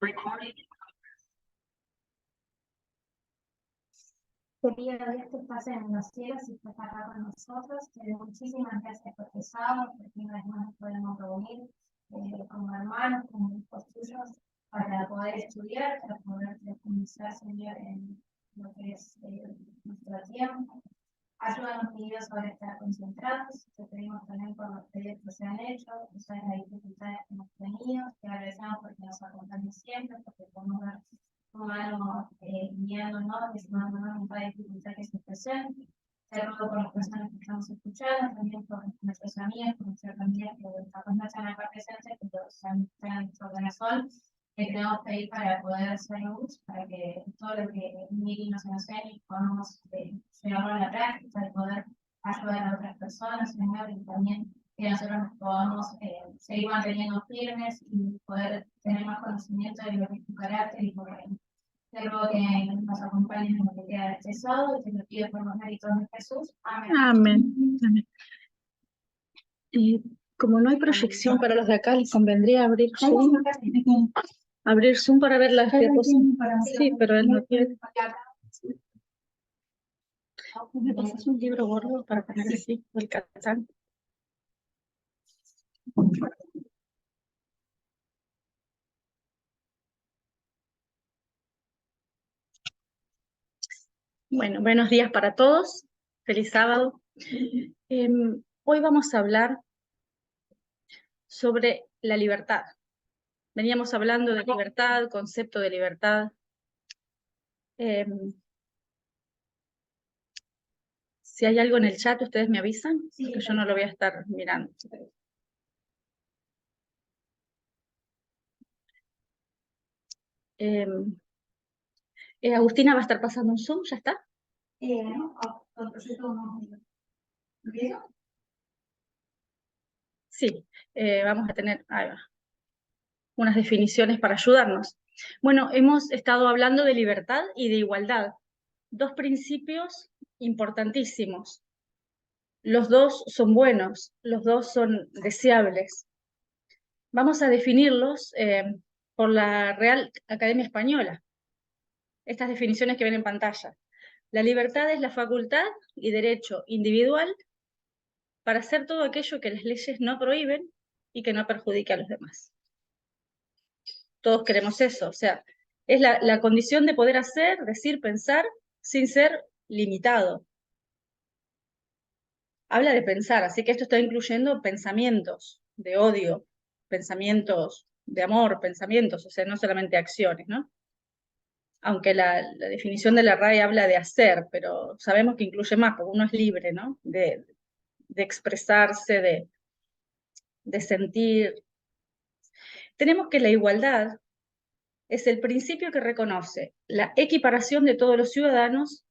Quería ver este espacio en los cielos y estar acá con nosotros. Muchísimas gracias por tu sábado, porque una vez más nos podemos reunir como hermanos, como hijos tuyos, para poder estudiar, para poder profundizar, Señor, en lo que es nuestro tiempo. Ayúdanos, queridos, ahora a estar concentrados. Te pedimos también por los pedidos que se han hecho, esas las dificultades que hemos tenido. Te agradecemos porque nos acompañas siempre, porque podemos ver tu mano guiándonos, diciéndonos en cada dificultad que se presente. Te ruego por las personas que estamos escuchando, también por nuestros amigos, por nuestras familias que capaz no están acá presentes, pero están en nuestro corazón. Que tenemos que ir para poder hacer luz, para que todo lo que Miri nos enseñe podamos llevarlo a la práctica, de poder ayudar a otras personas, Señor, y también que nosotros podamos seguir manteniendo firmes y poder tener más conocimiento de lo que es tu carácter y por ahí. Te ruego que nos acompañes en lo que queda de este sábado, y te lo pido por los méritos de Jesús. Amén. Amén. Amén. Como no hay proyección para los de acá, les convendría abrir Zoom. Abrir Zoom para ver las diapositivas. Sí, pero él no quiere. ¿Me pasas un libro gordo para poner así, el catalán? Bueno, buenos días para todos. Feliz sábado. Hoy vamos a hablar sobre la libertad. Veníamos hablando de libertad, concepto de libertad. Si hay algo en el chat, ustedes me avisan, porque yo no lo voy a estar mirando. Agustina va a estar pasando un Zoom, ¿ya está? Sí, vamos a tener unas definiciones para ayudarnos. Bueno, hemos estado hablando de libertad y de igualdad, dos principios importantísimos. Los dos son buenos, los dos son deseables. Vamos a definirlos por la Real Academia Española. Estas definiciones que ven en pantalla. La libertad es la facultad y derecho individual para hacer todo aquello que las leyes no prohíben y que no perjudique a los demás. Todos queremos eso, o sea, es la condición de poder hacer, decir, pensar, sin ser limitado. Habla de pensar, así que esto está incluyendo pensamientos de odio, pensamientos de amor, pensamientos, o sea, no solamente acciones, ¿no? Aunque la definición de la RAE habla de hacer, pero sabemos que incluye más, porque uno es libre, ¿no? De expresarse, de sentir. Tenemos que la igualdad es el principio que reconoce la equiparación de todos los ciudadanos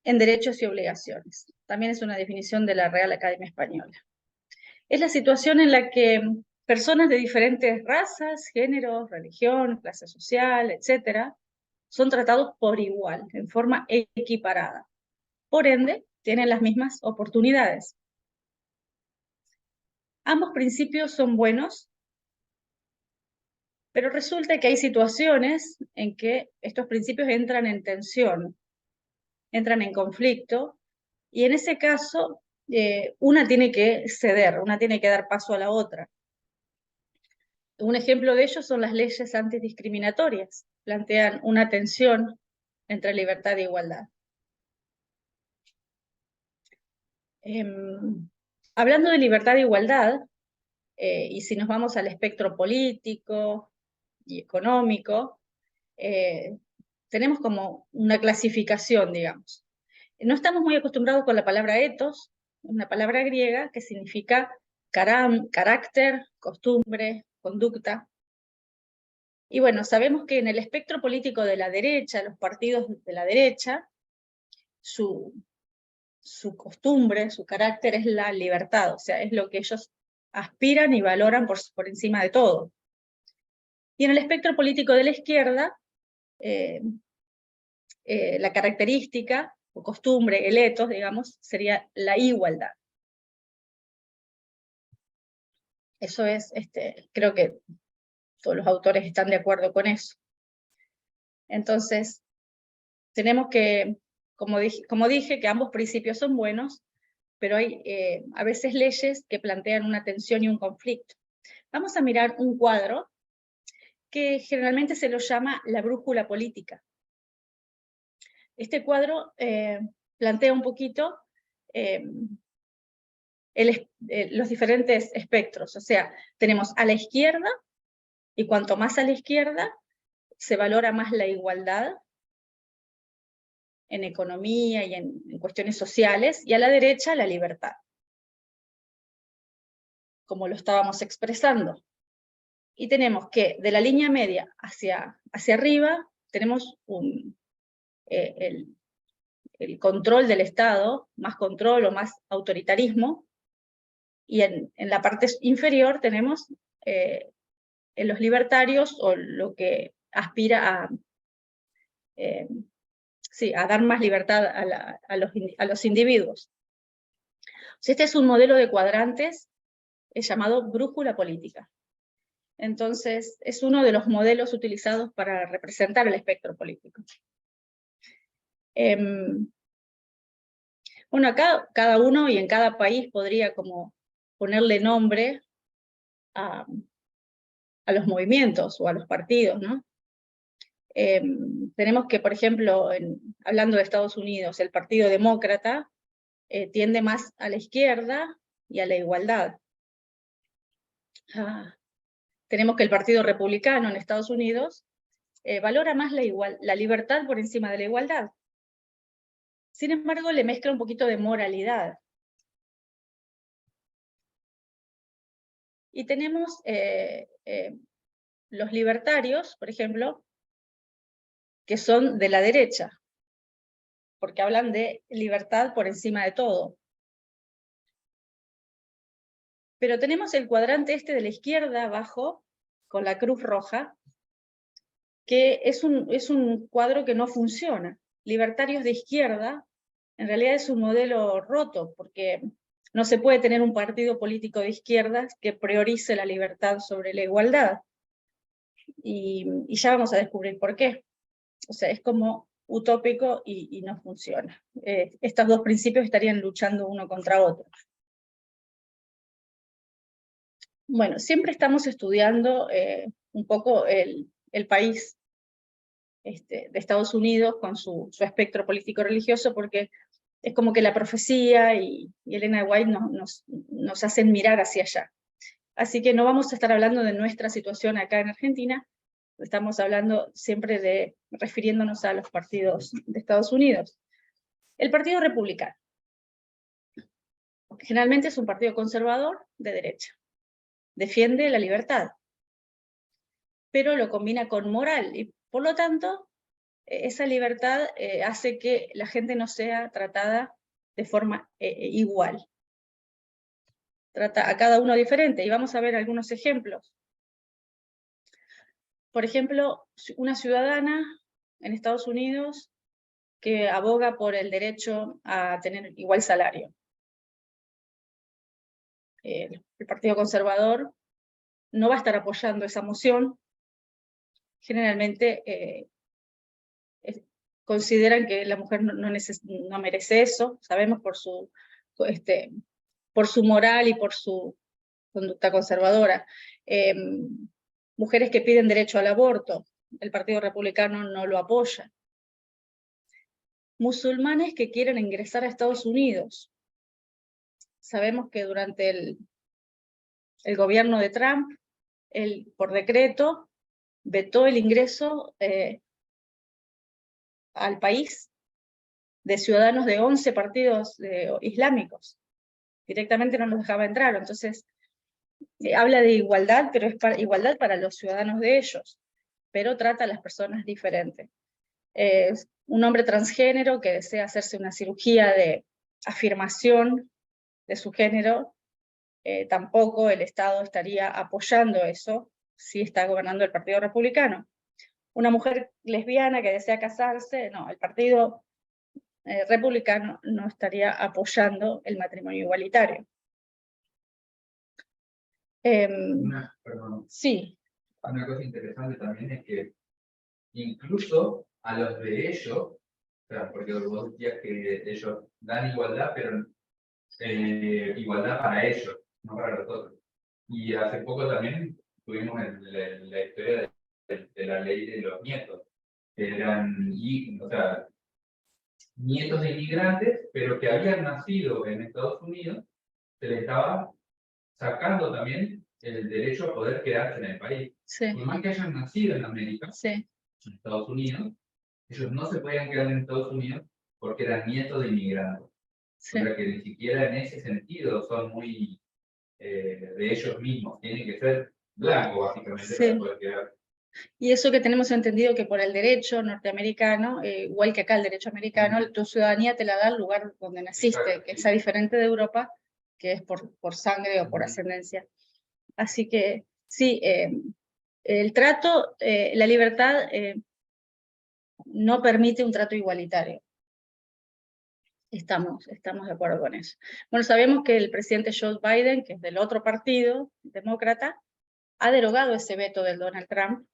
en derechos y obligaciones. También es una definición de la Real Academia Española. Es la situación en la que personas de diferentes razas, géneros, religión, clase social, etcétera, son tratados por igual, en forma equiparada. Por ende, tienen las mismas oportunidades. Ambos principios son buenos, pero resulta que hay situaciones en que estos principios entran en tensión, entran en conflicto, y en ese caso una tiene que ceder, una tiene que dar paso a la otra. Un ejemplo de ello son las leyes antidiscriminatorias, plantean una tensión entre libertad e igualdad. Hablando de libertad e igualdad, y si nos vamos al espectro político y económico, tenemos como una clasificación, digamos. No estamos muy acostumbrados con la palabra ethos, una palabra griega que significa carácter, costumbre, conducta. Y bueno, sabemos que en el espectro político de la derecha, los partidos de la derecha, su costumbre, su carácter es la libertad, o sea, es lo que ellos aspiran y valoran por encima de todo. Y en el espectro político de la izquierda, la característica o costumbre, el ethos, digamos, sería la igualdad. Eso es, creo que todos los autores están de acuerdo con eso. Entonces, tenemos que, como dije, que ambos principios son buenos, pero hay a veces leyes que plantean una tensión y un conflicto. Vamos a mirar un cuadro que generalmente se lo llama la brújula política. Este cuadro plantea un poquito los diferentes espectros, o sea, tenemos a la izquierda, y cuanto más a la izquierda, se valora más la igualdad en economía y en cuestiones sociales, y a la derecha la libertad, como lo estábamos expresando. Y tenemos que de la línea media hacia arriba, tenemos el control del Estado, más control o más autoritarismo, y en la parte inferior tenemos en los libertarios, o lo que aspira a dar más libertad a los individuos. Este es un modelo de cuadrantes llamado brújula política. Entonces, es uno de los modelos utilizados para representar el espectro político. Bueno, acá cada uno y en cada país podría como ponerle nombre a los movimientos o a los partidos, ¿no? Tenemos que, por ejemplo, hablando de Estados Unidos, el Partido Demócrata tiende más a la izquierda y a la igualdad. Tenemos que el Partido Republicano en Estados Unidos valora más la libertad por encima de la igualdad. Sin embargo, le mezcla un poquito de moralidad. Y tenemos los libertarios, por ejemplo, que son de la derecha, porque hablan de libertad por encima de todo. Pero tenemos el cuadrante este de la izquierda abajo, con la cruz roja, que es un cuadro que no funciona. Libertarios de izquierda, en realidad es un modelo roto, porque no se puede tener un partido político de izquierda que priorice la libertad sobre la igualdad. Y ya vamos a descubrir por qué. O sea, es como utópico y no funciona. Estos dos principios estarían luchando uno contra otro. Bueno, siempre estamos estudiando un poco el país de Estados Unidos con su espectro político-religioso, porque es como que la profecía y Elena White nos hacen mirar hacia allá. Así que no vamos a estar hablando de nuestra situación acá en Argentina, estamos hablando siempre refiriéndonos a los partidos de Estados Unidos. El Partido Republicano. Generalmente es un partido conservador de derecha. Defiende la libertad, pero lo combina con moral, y por lo tanto, esa libertad hace que la gente no sea tratada de forma igual. Trata a cada uno diferente, y vamos a ver algunos ejemplos. Por ejemplo, una ciudadana en Estados Unidos que aboga por el derecho a tener igual salario. El Partido Conservador no va a estar apoyando esa moción. Generalmente consideran que la mujer no merece eso, sabemos por su moral y por su conducta conservadora. Mujeres que piden derecho al aborto, el Partido Republicano no lo apoya. Musulmanes que quieren ingresar a Estados Unidos. Sabemos que durante el gobierno de Trump, por decreto, vetó el ingreso al país de ciudadanos de 11 partidos islámicos. Directamente no los dejaba entrar. Entonces, habla de igualdad, pero es igualdad para los ciudadanos de ellos, pero trata a las personas diferentes. Un hombre transgénero que desea hacerse una cirugía de afirmación de su género, tampoco el Estado estaría apoyando eso si está gobernando el Partido Republicano. Una mujer lesbiana que desea casarse, no, el Partido Republicano no estaría apoyando el matrimonio igualitario. Perdón. Sí. Una cosa interesante también es que incluso a los de ellos, o sea, porque vos decías que ellos dan igualdad, pero igualdad para ellos, no para nosotros. Y hace poco también tuvimos la historia de la ley de los nietos, que eran, o sea, nietos de inmigrantes, pero que habían nacido en Estados Unidos, se les estaba sacando también el derecho a poder quedarse en el país. Sí. Por más que hayan nacido en América, Sí. en Estados Unidos, ellos no se podían quedar en Estados Unidos porque eran nietos de inmigrantes. Sí. O sea que ni siquiera en ese sentido son muy de ellos mismos. Tienen que ser blancos, básicamente, Sí. para poder quedar. Y eso que tenemos entendido que por el derecho norteamericano, igual que acá el derecho americano, tu ciudadanía te la da el lugar donde naciste, Exacto, que sí. es diferente de Europa, que es por sangre o por ascendencia. Así que sí, el trato, la libertad no permite un trato igualitario. Estamos de acuerdo con eso. Bueno, sabemos que el presidente Joe Biden, que es del otro partido, demócrata, ha derogado ese veto del Donald Trump,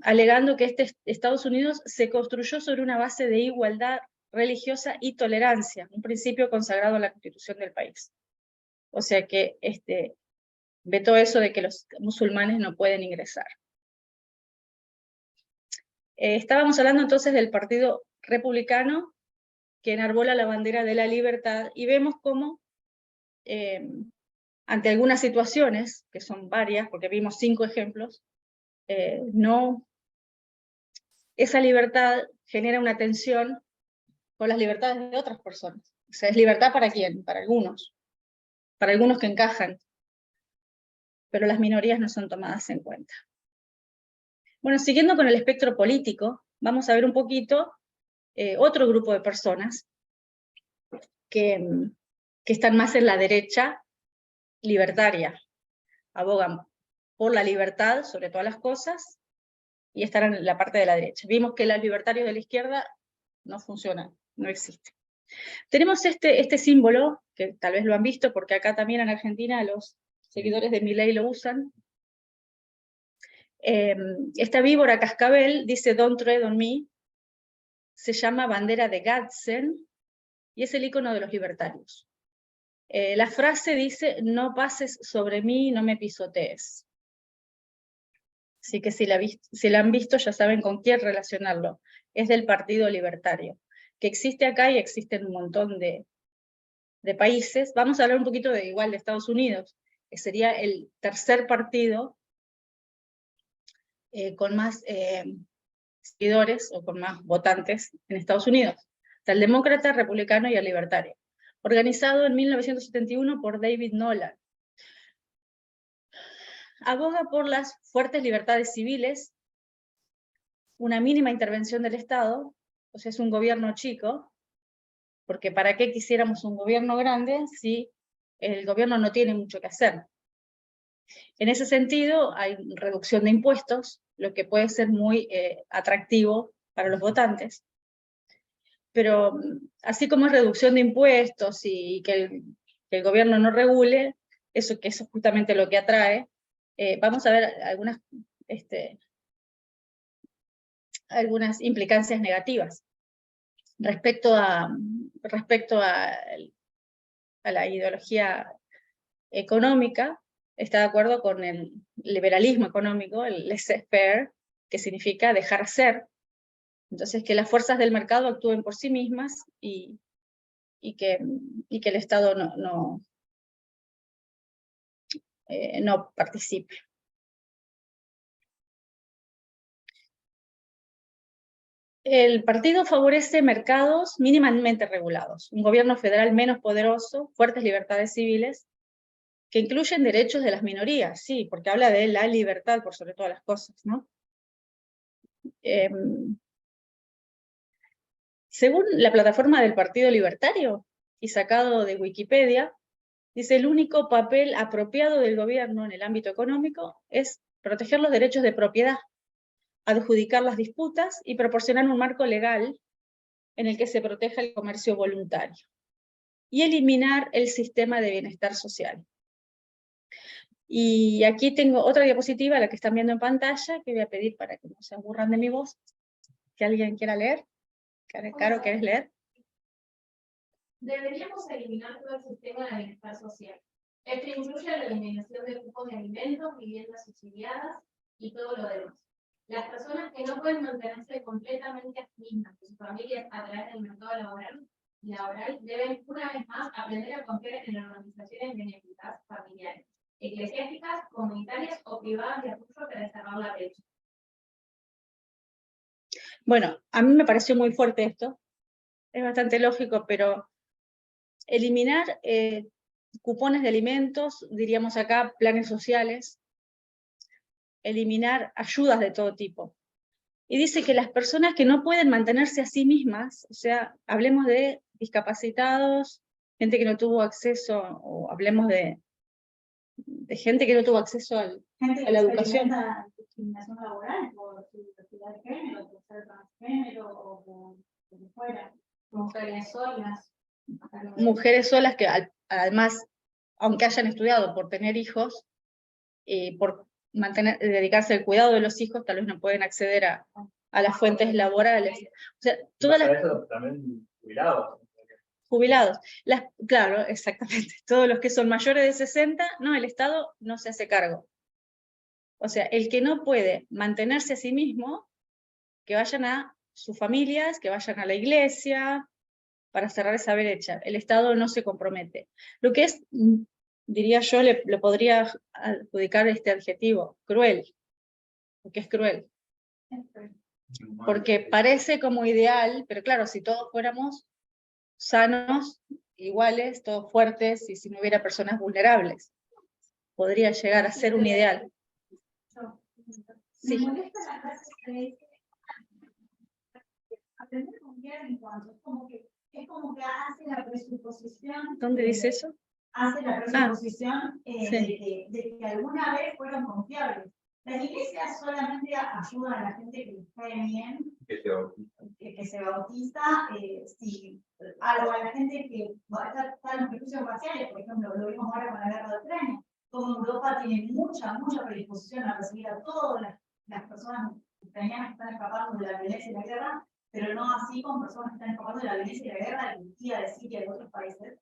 alegando que Estados Unidos se construyó sobre una base de igualdad religiosa y tolerancia, un principio consagrado en la Constitución del país. O sea que vetó eso de que los musulmanes no pueden ingresar. Estábamos hablando entonces del Partido Republicano, que enarbola la bandera de la libertad, y vemos cómo ante algunas situaciones, que son varias, porque vimos 5 ejemplos, esa libertad genera una tensión con las libertades de otras personas. O sea, ¿es libertad para quién? Para algunos que encajan, pero las minorías no son tomadas en cuenta. Bueno, siguiendo con el espectro político, vamos a ver un poquito otro grupo de personas que están más en la derecha libertaria, abogan por la libertad sobre todas las cosas y están en la parte de la derecha. Vimos que los libertarios de la izquierda no funcionan, no existen. Tenemos este símbolo, que tal vez lo han visto, porque acá también en Argentina los seguidores de Milei lo usan. Esta víbora cascabel dice "Don't tread on me", se llama bandera de Gadsden, y es el icono de los libertarios. La frase dice "no pases sobre mí, no me pisotees". Así que si la han visto ya saben con quién relacionarlo. Es del Partido Libertario, que existe acá y existe en un montón de países. Vamos a hablar un poquito de Estados Unidos, que sería el tercer partido con más seguidores o con más votantes en Estados Unidos. Está el demócrata, el republicano y el libertario. Organizado en 1971 por David Nolan. Aboga por las fuertes libertades civiles, una mínima intervención del Estado, o sea, es un gobierno chico, porque ¿para qué quisiéramos un gobierno grande si el gobierno no tiene mucho que hacer? En ese sentido, hay reducción de impuestos, lo que puede ser muy atractivo para los votantes. Pero así como es reducción de impuestos y que el gobierno no regule, que eso es justamente lo que atrae, vamos a ver algunas implicancias negativas respecto a la ideología económica. Está de acuerdo con el liberalismo económico, el laissez-faire, que significa dejar ser. Entonces, que las fuerzas del mercado actúen por sí mismas y que el Estado no participe. El partido favorece mercados mínimamente regulados, un gobierno federal menos poderoso, fuertes libertades civiles, que incluyen derechos de las minorías, sí, porque habla de la libertad por sobre todas las cosas, ¿no? Según la plataforma del Partido Libertario, y sacado de Wikipedia, dice: el único papel apropiado del gobierno en el ámbito económico es proteger los derechos de propiedad, adjudicar las disputas y proporcionar un marco legal en el que se proteja el comercio voluntario, y eliminar el sistema de bienestar social. Y aquí tengo otra diapositiva, la que están viendo en pantalla, que voy a pedir para que no se aburran de mi voz. ¿Que alguien quiera leer? Caro, ¿quieres leer? Deberíamos eliminar todo el sistema de bienestar social. Esto incluye la eliminación de cupos de alimentos, viviendas subsidiadas y todo lo demás. Las personas que no pueden mantenerse completamente a sí mismas y sus familias a través del mercado laboral deben una vez más aprender a confiar en las organizaciones benéficas familiares, eclesiásticas, comunitarias o privadas de apoyo para cerrar la brecha. Bueno, a mí me pareció muy fuerte esto, es bastante lógico, pero eliminar cupones de alimentos, diríamos acá, planes sociales, eliminar ayudas de todo tipo. Y dice que las personas que no pueden mantenerse a sí mismas, o sea, hablemos de discapacitados, gente que no tuvo acceso, o hablemos de gente que no tuvo acceso a la educación. Discriminación laboral por su identidad de género, por ser transgénero o por lo que fuera. Mujeres solas. Mujeres solas que además, aunque hayan estudiado por tener hijos, por dedicarse al cuidado de los hijos, tal vez no pueden acceder a las fuentes laborales. O sea, todas las... Eso también jubilados. Jubilados. Claro, exactamente. Todos los que son mayores de 60, no, el Estado no se hace cargo. O sea, el que no puede mantenerse a sí mismo, que vayan a sus familias, que vayan a la iglesia, para cerrar esa brecha. El Estado no se compromete. Lo que es, diría yo, le podría adjudicar este adjetivo, cruel, porque es cruel. Porque parece como ideal, pero claro, si todos fuéramos sanos, iguales, todos fuertes, y si no hubiera personas vulnerables, podría llegar a ser un ideal. Sí. Me molesta la frase que dice aprender a confiar en cuanto, es como que hace la presuposición. ¿Dónde dice eso? Hace la presuposición sí. de que alguna vez fueron confiables. Las iglesias solamente ayudan a la gente que les cae bien, que se bautiza, a la gente que está en los prejuicios raciales, por ejemplo, lo vimos ahora con la guerra de Ucrania, como Europa tiene mucha predisposición a recibir a todas las personas ucranianas que están escapando de la violencia y la guerra, pero no así con personas que están escapando de la violencia y la guerra de Turquía, de Siria y de otros países,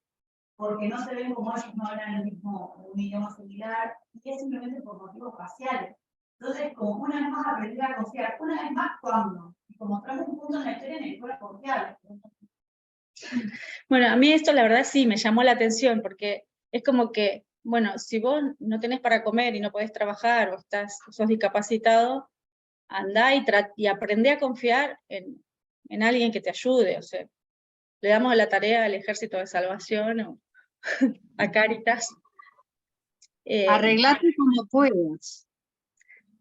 porque no se ven como ellos no hablan un idioma similar, y es simplemente por motivos raciales. Entonces, como una vez más aprender a confiar, una vez más cuando, y como mostramos un punto en la historia en el que fuera confiable. Bueno, a mí esto la verdad sí me llamó la atención, porque es como que, bueno, si vos no tenés para comer y no podés trabajar o sos discapacitado, andá y aprendé a confiar en alguien que te ayude. O sea, le damos la tarea al Ejército de Salvación o a Cáritas. Arreglate como puedas.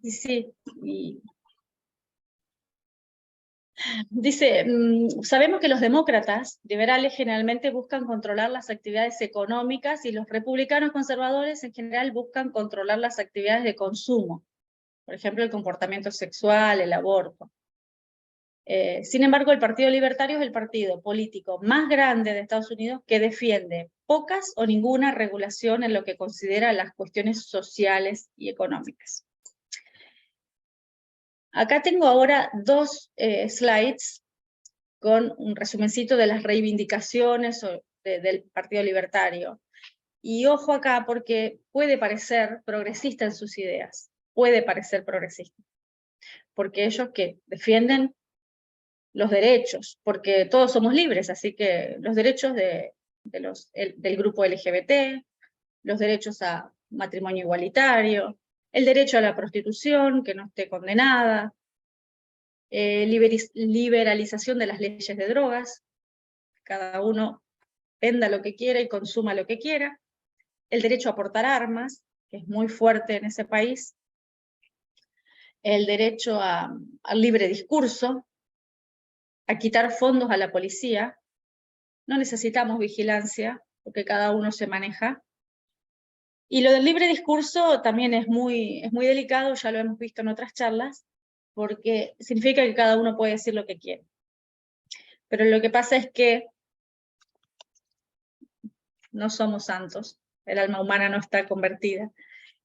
Sí, y dice, sabemos que los demócratas liberales generalmente buscan controlar las actividades económicas y los republicanos conservadores en general buscan controlar las actividades de consumo, por ejemplo, el comportamiento sexual, el aborto. Sin embargo, el Partido Libertario es el partido político más grande de Estados Unidos que defiende pocas o ninguna regulación en lo que considera las cuestiones sociales y económicas. Acá tengo ahora dos slides con un resumencito de las reivindicaciones del Partido Libertario. Y ojo acá, porque puede parecer progresista en sus ideas, puede parecer progresista, porque ellos que defienden los derechos, porque todos somos libres, así que los derechos del grupo LGBT, los derechos a matrimonio igualitario, el derecho a la prostitución, que no esté condenada, liberalización de las leyes de drogas, cada uno venda lo que quiera y consuma lo que quiera, el derecho a portar armas, que es muy fuerte en ese país, el derecho al libre discurso, a quitar fondos a la policía, no necesitamos vigilancia, porque cada uno se maneja. Y lo del libre discurso también es muy delicado, ya lo hemos visto en otras charlas, porque significa que cada uno puede decir lo que quiere. Pero lo que pasa es que no somos santos, el alma humana no está convertida.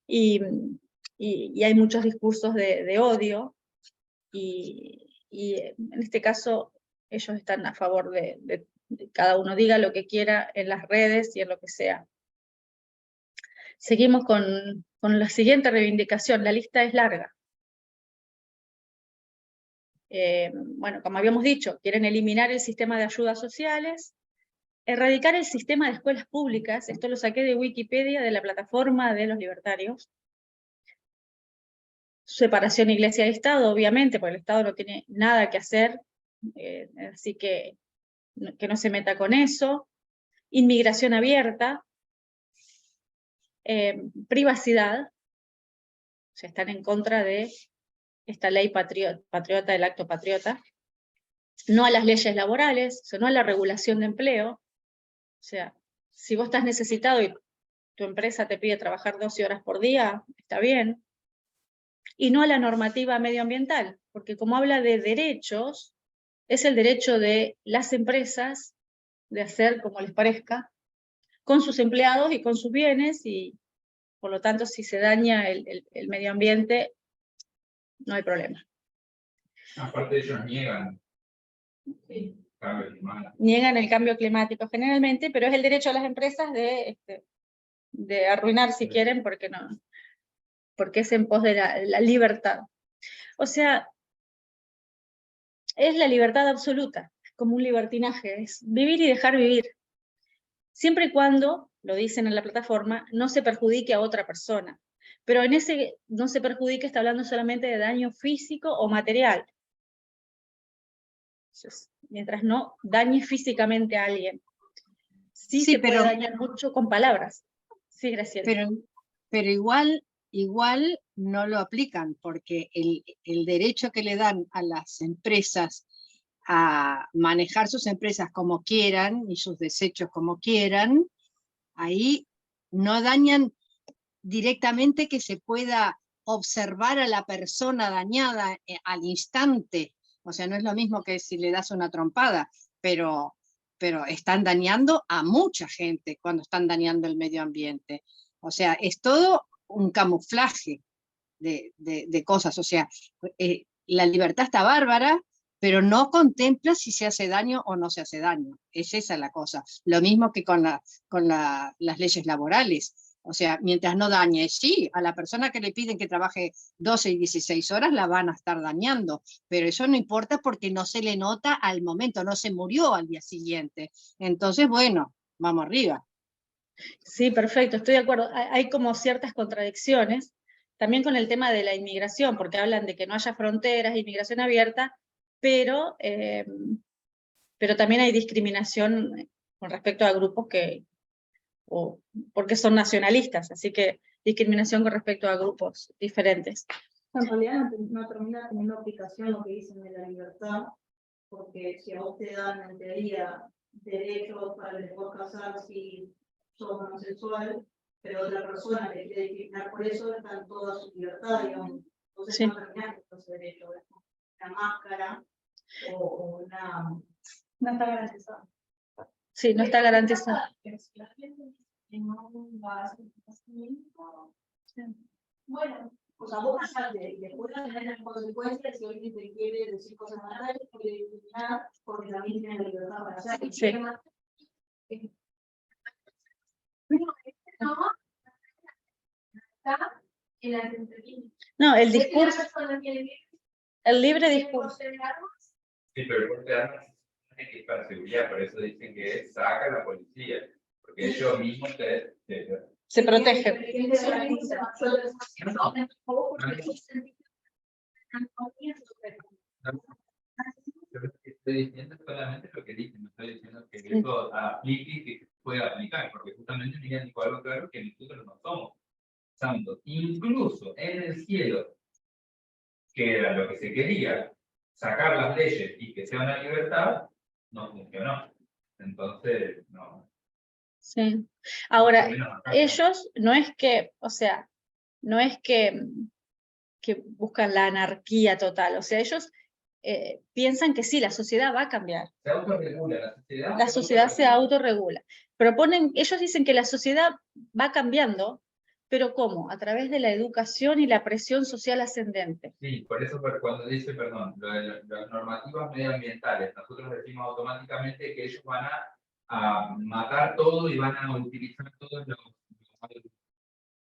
y hay muchos discursos de odio, y en este caso ellos están a favor de cada uno diga lo que quiera en las redes y en lo que sea. Seguimos con la siguiente reivindicación, la lista es larga. Bueno, como habíamos dicho, quieren eliminar el sistema de ayudas sociales, erradicar el sistema de escuelas públicas, esto lo saqué de Wikipedia, de la plataforma de los libertarios. Separación Iglesia y Estado, obviamente, porque el Estado no tiene nada que hacer, así que no se meta con eso. Inmigración abierta, privacidad, o sea, están en contra de esta ley patriota del acto patriota, no a las leyes laborales, o sea, no a la regulación de empleo, o sea, si vos estás necesitado y tu empresa te pide trabajar 12 horas por día, está bien, y no a la normativa medioambiental, porque como habla de derechos, es el derecho de las empresas de hacer como les parezca, con sus empleados y con sus bienes, y por lo tanto si se daña el medio ambiente, no hay problema. Aparte ellos niegan cambio climático. Niegan el cambio climático generalmente, pero es el derecho de las empresas de arruinar si quieren, porque es en pos de la libertad. O sea, es la libertad absoluta, como un libertinaje, es vivir y dejar vivir. Siempre y cuando, lo dicen en la plataforma, no se perjudique a otra persona. Pero en ese no se perjudique está hablando solamente de daño físico o material. Entonces, mientras no dañe físicamente a alguien. Sí, se puede dañar mucho con palabras. Sí, Graciela. Pero igual no lo aplican, porque el derecho que le dan a las empresas a manejar sus empresas como quieran y sus desechos como quieran, ahí no dañan directamente que se pueda observar a la persona dañada al instante. O sea, no es lo mismo que si le das una trompada, pero están dañando a mucha gente cuando están dañando el medio ambiente. O sea, es todo un camuflaje de cosas. O sea, la libertad está bárbara, pero no contempla si se hace daño o no se hace daño. Es esa la cosa. Lo mismo que con las leyes laborales. O sea, mientras no dañe, sí, a la persona que le piden que trabaje 12 y 16 horas la van a estar dañando, pero eso no importa porque no se le nota al momento, no se murió al día siguiente. Entonces, bueno, vamos arriba. Sí, perfecto, estoy de acuerdo. Hay como ciertas contradicciones, también con el tema de la inmigración, porque hablan de que no haya fronteras, inmigración abierta, pero también hay discriminación con respecto a grupos porque son nacionalistas, así que discriminación con respecto a grupos diferentes. En realidad no termina teniendo aplicación lo que dicen de la libertad, porque si a vos te dan en teoría derechos para que te puedas casar si sos homosexual, pero otra persona te quiere discriminar por eso, está en toda su libertad, digamos. Entonces Sí. no termina con ese derecho, es como una máscara o una... No está garantizado. Sí, no está garantizado. Bueno, o sea, vos callate, después tener las consecuencias si alguien te quiere decir cosas malas, te quiere discriminar, porque también tiene la libertad para hacerlo. Sí. No, el discurso, el libre discurso. Sí, pero el porte de armas tiene que ir para seguridad, por eso dicen que saca a la policía, porque ellos mismos Se protegen. Yo lo que estoy diciendo es solamente lo que dicen, no estoy diciendo que eso aplique y que se pueda aplicar, porque justamente Miguel dijo algo claro que nosotros no somos santos. Incluso en el cielo, que era lo que se quería, sacar las leyes y que sea una libertad, no funcionó. Entonces, no. Sí. Ahora, Por lo menos acá, ellos no es que, o sea, no es que buscan la anarquía total, o sea, ellos piensan que sí, la sociedad va a cambiar. se autorregula La sociedad se autorregula. Ellos dicen que la sociedad va cambiando, ¿Pero cómo? A través de la educación y la presión social ascendente. Sí, por eso cuando dice, perdón, las normativas medioambientales, nosotros decimos automáticamente que ellos van a matar todo y van a utilizar todos los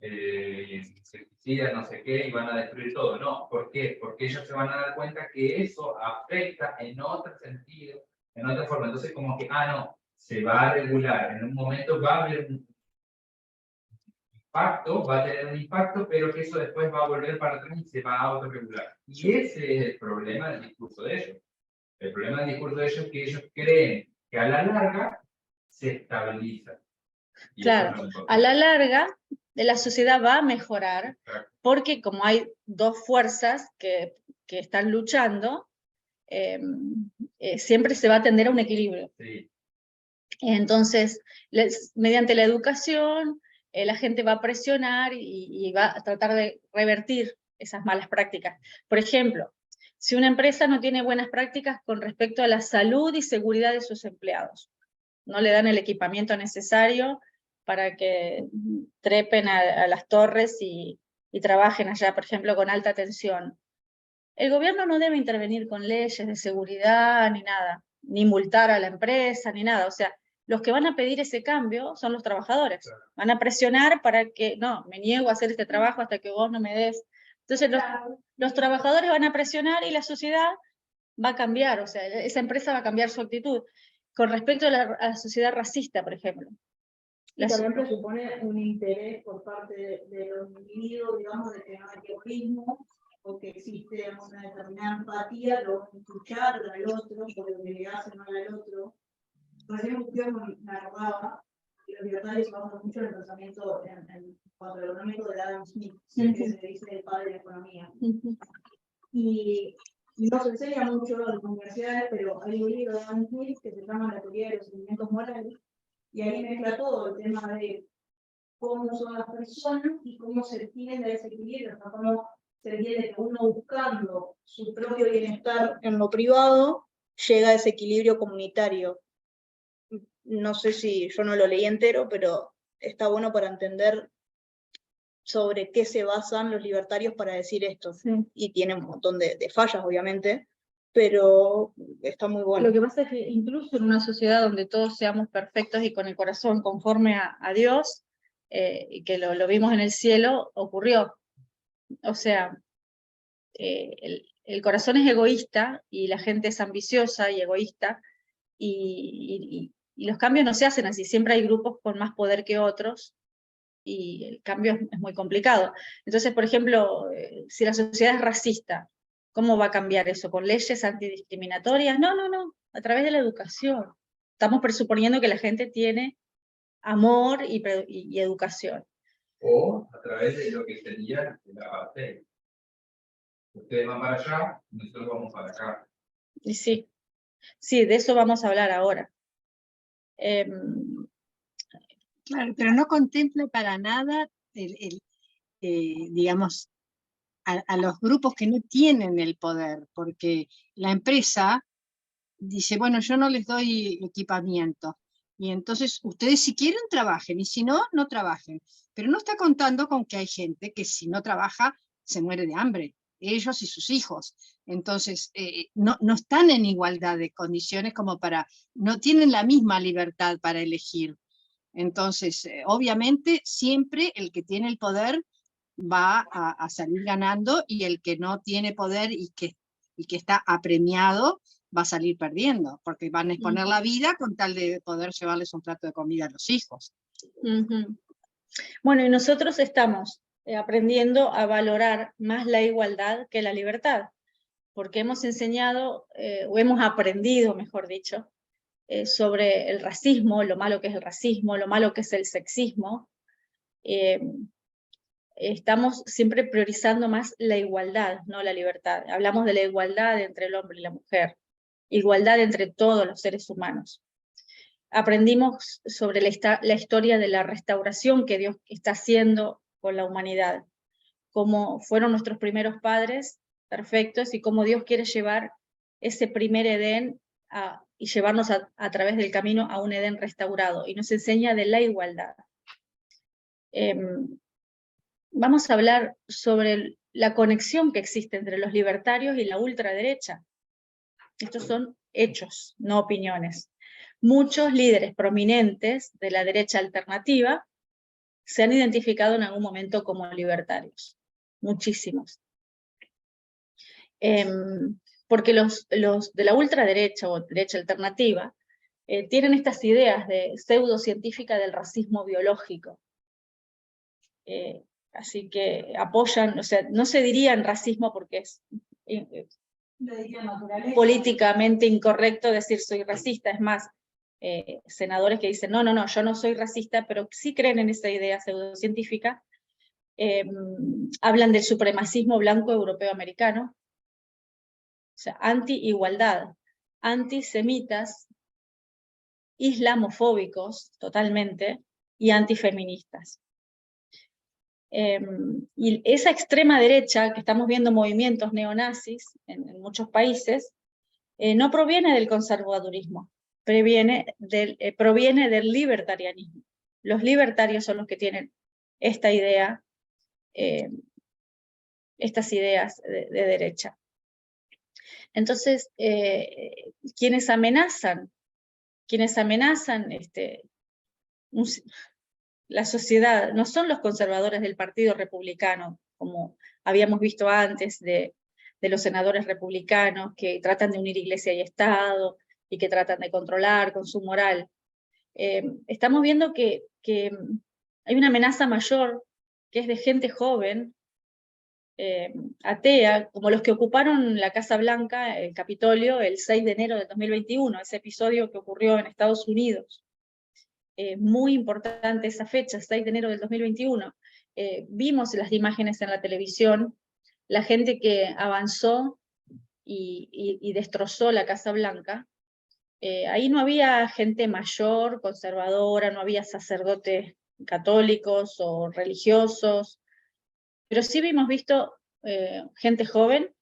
insecticidas, no sé qué, y van a destruir todo. No, ¿por qué? Porque ellos se van a dar cuenta que eso afecta en otro sentido, en otra forma. Entonces, como que, no, se va a regular, en un momento va a haber un impacto, va a tener un impacto, pero que eso después va a volver para atrás y se va a autorregular. Y ese es el problema del discurso de ellos. El problema del discurso de ellos es que ellos creen que a la larga se estabiliza. Y Claro, eso no es a la posible. larga la sociedad va a mejorar Claro. porque como hay dos fuerzas que están luchando, siempre se va a tender a un equilibrio. Sí. Entonces, mediante la educación, la gente va a presionar y va a tratar de revertir esas malas prácticas. Por ejemplo, si una empresa no tiene buenas prácticas con respecto a la salud y seguridad de sus empleados, no le dan el equipamiento necesario para que trepen a las torres y trabajen allá, por ejemplo, con alta tensión. El gobierno no debe intervenir con leyes de seguridad ni nada, ni multar a la empresa, ni nada. O sea, los que van a pedir ese cambio son los trabajadores. Van a presionar para que, no, me niego a hacer este trabajo hasta que vos no me des. Entonces los trabajadores van a presionar y la sociedad va a cambiar, o sea, esa empresa va a cambiar su actitud. Con respecto a la sociedad racista, por ejemplo. Y también presupone un interés por parte de los individuos, digamos, de que no hay egoísmo, o que existe una determinada empatía, lo van a escuchar al otro, por lo que le hacen mal al otro. Recién me acordaba que los libertarios se basan mucho en el pensamiento, en cuanto al económico de Adam Smith, que se dice el padre de la economía. Y no se enseña mucho en las universidades, pero hay un libro de Adam Smith que se llama La teoría de los sentimientos morales, y ahí mezcla todo el tema de cómo son las personas y cómo se tiende a ese equilibrio, o sea, cómo se entiende que uno buscando su propio bienestar en lo privado llega a ese equilibrio comunitario. No sé si yo no lo leí entero, pero está bueno para entender sobre qué se basan los libertarios para decir esto. Sí. Y tiene un montón de fallas, obviamente, pero está muy bueno. Lo que pasa es que incluso en una sociedad donde todos seamos perfectos y con el corazón conforme a Dios, y que lo vimos en el cielo, ocurrió. O sea, el corazón es egoísta y la gente es ambiciosa y egoísta, y los cambios no se hacen así. Siempre hay grupos con más poder que otros, y el cambio es muy complicado. Entonces, por ejemplo, si la sociedad es racista, ¿cómo va a cambiar eso? ¿Con leyes antidiscriminatorias? No, a través de la educación. Estamos presuponiendo que la gente tiene amor y educación. O a través de lo que sería la apartheid. Ustedes van para allá, nosotros vamos para acá. Y sí, de eso vamos a hablar ahora. Claro, pero no contempla para nada, digamos, a los grupos que no tienen el poder, porque la empresa dice, bueno, yo no les doy equipamiento, y entonces ustedes si quieren trabajen, y si no, no trabajen. Pero no está contando con que hay gente que si no trabaja se muere de hambre, ellos y sus hijos. Entonces, no están en igualdad de condiciones como no tienen la misma libertad para elegir. Entonces, obviamente, siempre el que tiene el poder va a salir ganando, y el que no tiene poder y que está apremiado va a salir perdiendo, porque van a exponer la vida con tal de poder llevarles un plato de comida a los hijos. Bueno, y nosotros estamos aprendiendo a valorar más la igualdad que la libertad, porque hemos enseñado, o hemos aprendido, mejor dicho, sobre el racismo, lo malo que es el racismo, lo malo que es el sexismo. Estamos siempre priorizando más la igualdad, no la libertad. Hablamos de la igualdad entre el hombre y la mujer, igualdad entre todos los seres humanos. Aprendimos sobre la historia de la restauración que Dios está haciendo con la humanidad, cómo fueron nuestros primeros padres perfectos y cómo Dios quiere llevar ese primer Edén y llevarnos a través del camino a un Edén restaurado, y nos enseña de la igualdad. vamos a hablar sobre la conexión que existe entre los libertarios y la ultraderecha. Estos son hechos, no opiniones. Muchos líderes prominentes de la derecha alternativa se han identificado en algún momento como libertarios. Muchísimos. Porque los de la ultraderecha o derecha alternativa tienen estas ideas de pseudocientífica del racismo biológico. Así que apoyan, o sea, no se dirían racismo porque es políticamente incorrecto decir soy racista, es más, senadores que dicen, no, yo no soy racista, pero sí creen en esa idea pseudocientífica, hablan del supremacismo blanco europeo-americano, o sea, anti-igualdad, antisemitas, islamofóbicos totalmente, y antifeministas. Y esa extrema derecha, que estamos viendo movimientos neonazis en muchos países, no proviene del conservadurismo, proviene del libertarianismo. Los libertarios son los que tienen esta idea, estas ideas de derecha. Entonces, quienes amenazan la sociedad no son los conservadores del Partido Republicano, como habíamos visto antes de los senadores republicanos que tratan de unir iglesia y Estado y que tratan de controlar con su moral. Estamos viendo que hay una amenaza mayor que es de gente joven, atea, como los que ocuparon la Casa Blanca, el Capitolio, el 6 de enero de 2021, ese episodio que ocurrió en Estados Unidos. Muy importante esa fecha, 6 de enero del 2021. Vimos las imágenes en la televisión, la gente que avanzó y destrozó la Casa Blanca. Ahí no había gente mayor, conservadora, no había sacerdotes católicos o religiosos, pero sí vimos gente joven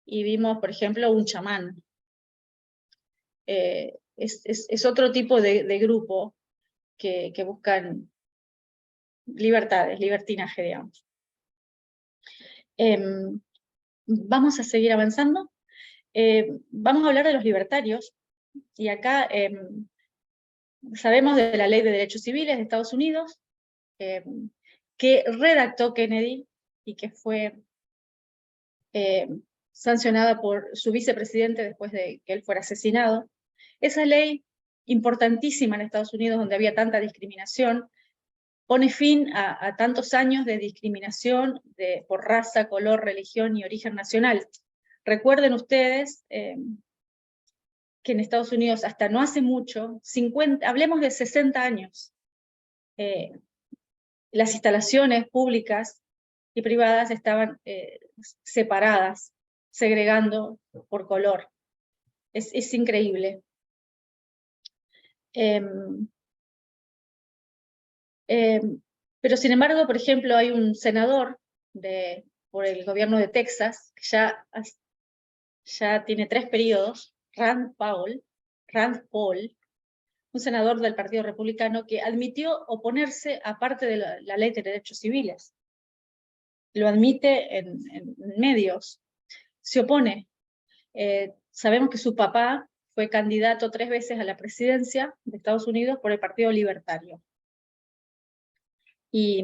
y vimos, por ejemplo, un chamán. Es otro tipo de grupo que buscan libertades, libertinaje, digamos. Vamos a seguir avanzando. Vamos a hablar de los libertarios, y acá sabemos de la Ley de Derechos Civiles de Estados Unidos, que redactó Kennedy y que fue sancionada por su vicepresidente después de que él fuera asesinado. Esa ley, importantísima en Estados Unidos, donde había tanta discriminación, pone fin a tantos años de discriminación por raza, color, religión y origen nacional. Recuerden ustedes que en Estados Unidos hasta no hace mucho, hablemos de 60 años, las instalaciones públicas y privadas estaban separadas, segregando por color. Es increíble. Pero sin embargo, por ejemplo, hay un senador por el gobierno de Texas, que ya tiene 3 periodos, Rand Paul, un senador del Partido Republicano que admitió oponerse a parte de la Ley de Derechos Civiles. Lo admite en medios, se opone. Sabemos que su papá fue candidato 3 veces a la presidencia de Estados Unidos por el Partido Libertario. Y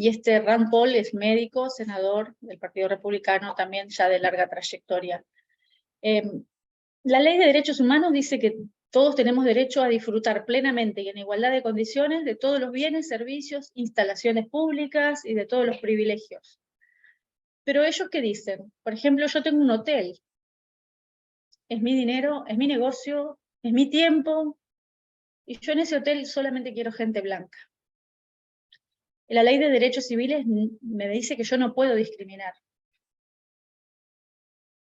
este Rand Paul es médico, senador del Partido Republicano, también ya de larga trayectoria. La Ley de Derechos Humanos dice que todos tenemos derecho a disfrutar plenamente y en igualdad de condiciones de todos los bienes, servicios, instalaciones públicas y de todos los privilegios. Pero ellos, ¿qué dicen? Por ejemplo, yo tengo un hotel. Es mi dinero, es mi negocio, es mi tiempo, y yo en ese hotel solamente quiero gente blanca. La Ley de Derechos Civiles me dice que yo no puedo discriminar.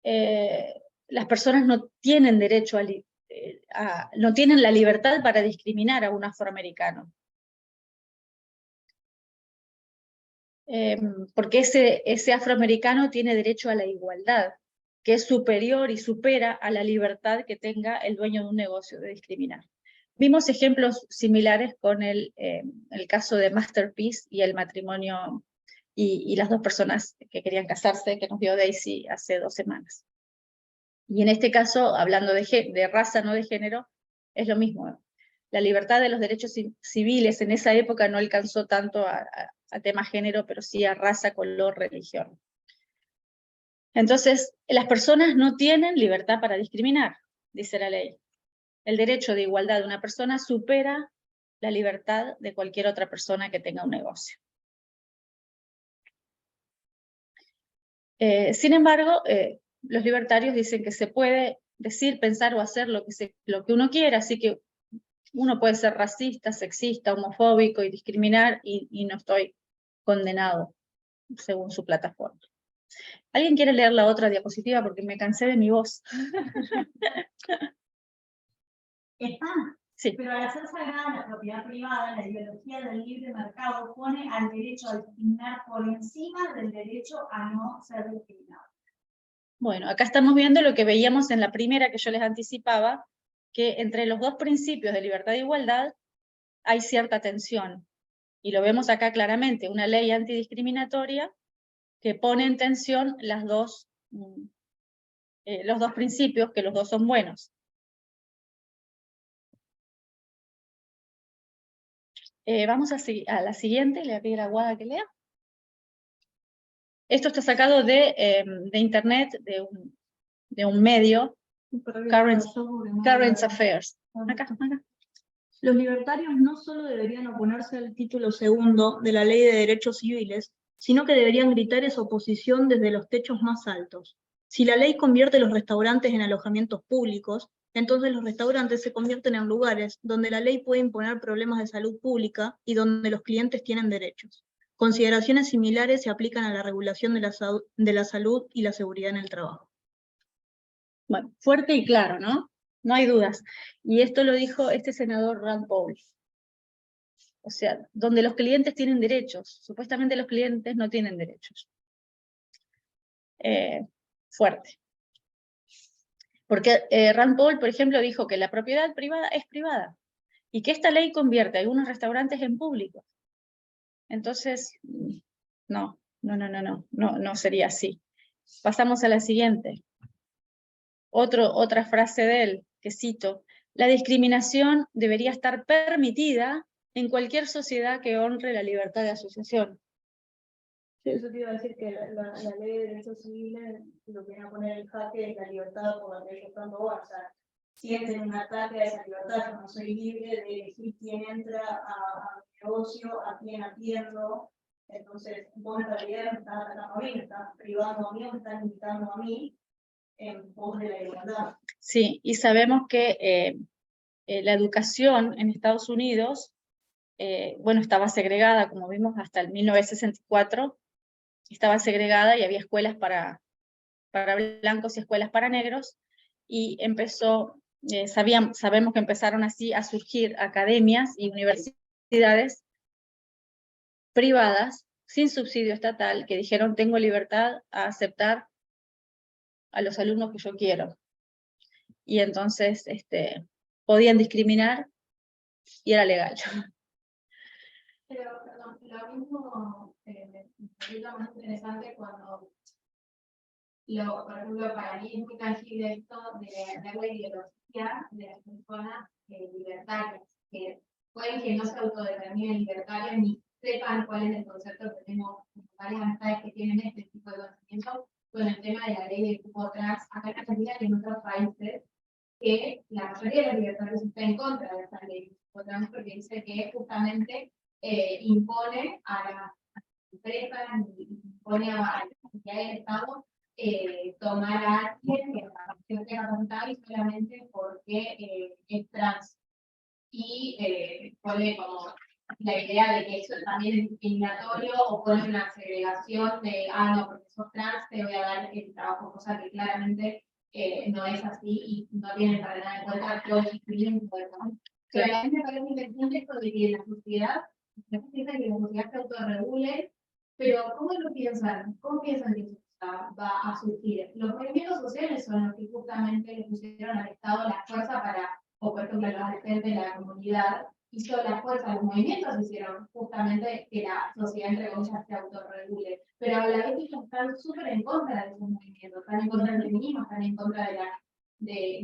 Las personas no tienen derecho no tienen la libertad para discriminar a un afroamericano. Porque ese afroamericano tiene derecho a la igualdad, que es superior y supera a la libertad que tenga el dueño de un negocio de discriminar. Vimos ejemplos similares con el caso de Masterpiece y el matrimonio y las 2 personas que querían casarse, que nos dio Daisy hace 2 semanas. Y en este caso, hablando de raza, no de género, es lo mismo. La libertad de los derechos civiles en esa época no alcanzó tanto a tema género, pero sí a raza, color, religión. Entonces, las personas no tienen libertad para discriminar, dice la ley. El derecho de igualdad de una persona supera la libertad de cualquier otra persona que tenga un negocio. Sin embargo, los libertarios dicen que se puede decir, pensar o hacer lo que uno quiera, así que uno puede ser racista, sexista, homofóbico y discriminar, y no estoy condenado, según su plataforma. ¿Alguien quiere leer la otra diapositiva? Porque me cansé de mi voz. Está. Sí. Pero al hacer sagrada la propiedad privada, la ideología del libre mercado pone al derecho a discriminar por encima del derecho a no ser discriminado. Bueno, acá estamos viendo lo que veíamos en la primera que yo les anticipaba, que entre los 2 principios de libertad e igualdad hay cierta tensión. Y lo vemos acá claramente, una ley antidiscriminatoria que pone en tensión los dos principios, que los 2 son buenos. Vamos a la siguiente, le voy a pedir a Guada que lea. Esto está sacado de internet, de un medio, Current Affairs. Acá. Los libertarios no solo deberían oponerse al título segundo de la Ley de Derechos Civiles, sino que deberían gritar esa oposición desde los techos más altos. Si la ley convierte los restaurantes en alojamientos públicos, entonces los restaurantes se convierten en lugares donde la ley puede imponer problemas de salud pública y donde los clientes tienen derechos. Consideraciones similares se aplican a la regulación de la salud y la seguridad en el trabajo. Bueno, fuerte y claro, ¿no? No hay dudas. Y esto lo dijo este senador Rand Paul. O sea, donde los clientes tienen derechos. Supuestamente los clientes no tienen derechos. Fuerte. Porque Rand Paul, por ejemplo, dijo que la propiedad privada es privada y que esta ley convierte algunos restaurantes en públicos. Entonces, no sería así. Pasamos a la siguiente. Otra frase de él, que cito: la discriminación debería estar permitida en cualquier sociedad que honre la libertad de asociación. Sí, eso te iba a decir que la ley de derechos civiles lo que viene a poner en jaque es la libertad por la que ellos tanto van. O sea, sienten un ataque a esa libertad. Yo no soy libre de elegir quién entra a mi negocio, a quién atiendo. Entonces, vos en realidad me estás atacando a mí, me estás privando a mí, me estás limitando a mí en pos de la igualdad. Sí, y sabemos que la educación en Estados Unidos, estaba segregada, como vimos, hasta el 1964, estaba segregada y había escuelas para blancos y escuelas para negros, y sabemos que empezaron así a surgir academias y universidades privadas, sin subsidio estatal, que dijeron: tengo libertad a aceptar a los alumnos que yo quiero. Y entonces podían discriminar y era legal. Pero, perdón, lo mismo me resulta más interesante cuando, por ejemplo, para mí es muy tangible esto de ver la ideología de las personas libertarias, que pueden que no se autodeterminen libertarios ni sepan cuál es el concepto que tenemos varias amistades que tienen este tipo de conocimiento con el tema de la ley del cupo trans, acá en Argentina y en otros países, que la mayoría de los libertarios está en contra de esta ley del cupo trans porque dice que justamente impone a las empresas, impone a las entidades del Estado tomar a alguien que la acción sea capacitado y solamente porque es trans. Y pone como la idea de que eso también es discriminatorio o pone una segregación de, no, porque sos trans te voy a dar el trabajo, cosa que claramente no es así y no tienen para nada en cuenta todo el discriminamiento. Pero a mí me parece interesante esto de que la sociedad se autorregule, pero ¿cómo lo piensan? ¿Cómo piensan que eso va a surgir? Los movimientos sociales son los que justamente le pusieron al Estado la fuerza para, o por ejemplo, los agentes de la comunidad, hizo la fuerza, los movimientos hicieron justamente que la sociedad, entre comillas, se autorregule. Pero a la vez ellos están súper en contra de esos movimientos, están en contra del feminismo, están en contra de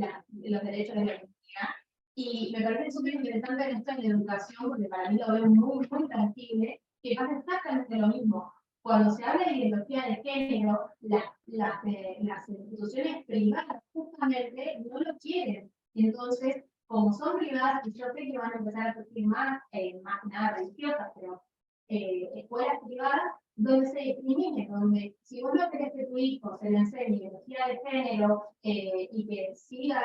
los derechos de la comunidad. Y me parece súper interesante en esto en la educación, porque para mí lo veo muy, muy tangible, que pasa exactamente lo mismo. Cuando se habla de ideología de género, las instituciones privadas justamente no lo quieren. Y entonces, como son privadas, y yo sé que van a empezar a surgir más que nada religiosas, pero escuelas privadas, donde se discrimine, donde si vos no querés que tu hijo se le enseñe ideología de género y que siga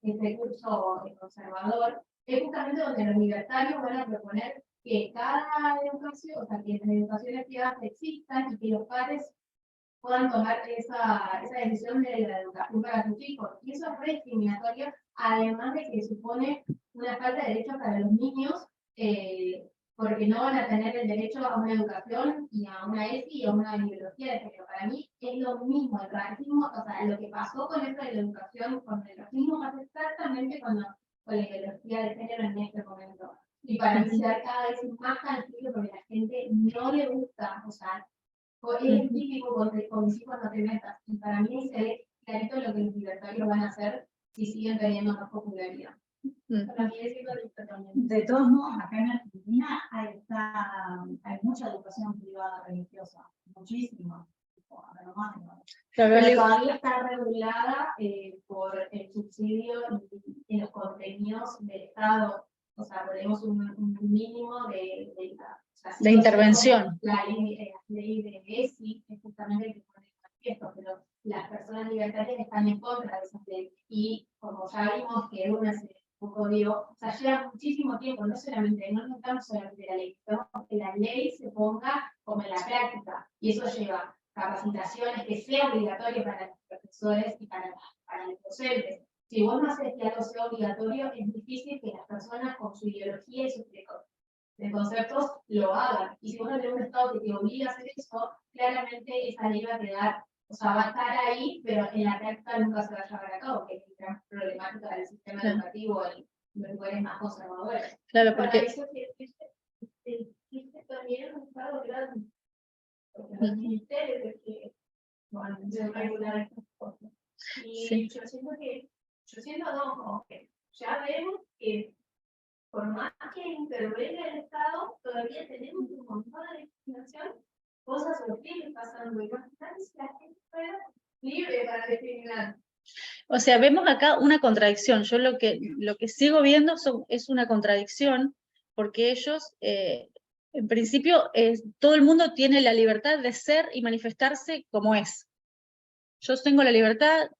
este curso conservador, es justamente donde los libertarios van a proponer que cada educación, o sea, que las educaciones privadas existan y que los padres puedan tomar esa decisión de la educación para sus hijos. Y eso es re discriminatorio, además de que supone una falta de derechos para los niños, porque no van a tener el derecho a una educación y a una ESI y a una ideología de género. Para mí es lo mismo, el racismo, o sea, lo que pasó con esto de la educación, con el racismo pasa exactamente con la ideología de género en este momento. Y para mí se da cada vez más tangible porque la gente no le gusta, o sea, es típico con mis hijos no te metas. Y para mí se ve clarito lo que los libertarios van a hacer si siguen teniendo más popularidad. Para mí es igualito también. De todos modos, acá en Argentina hay mucha educación privada religiosa, muchísima. Pero todavía está regulada por el subsidio y los contenidos del Estado. O sea, tenemos un mínimo de intervención. La ley de ESI es justamente el que pone el manifiesto, pero las personas libertarias están en contra de esa ley. Y como ya vimos que una se poco digo, o sea, lleva muchísimo tiempo, no estamos solamente de la ley, estamos que la ley se ponga como en la práctica, y eso lleva capacitaciones que sea obligatorio para los profesores y para los docentes. Si vos no haces que algo sea obligatorio, es difícil que las personas con su ideología y sus conceptos lo hagan. Y si vos no tenés un Estado que te obliga a hacer eso, claramente esa ley va a quedar, o sea, va a estar ahí, pero en la práctica nunca se va a llevar a cabo, que es la gran problemática del sistema educativo en los lugares más conservadores. Claro, porque... Para eso existe también un Estado grande, porque los ministerios que deben regular estas cosas. Y yo siento como que ya vemos que por más que intervenga el Estado, todavía tenemos un montón de discriminación, cosas horribles pasando, y más tarde si la gente fuera libre para discriminar. O sea, vemos acá una contradicción. Yo lo que sigo viendo es una contradicción, porque ellos, en principio, todo el mundo tiene la libertad de ser y manifestarse como es. Yo tengo la libertad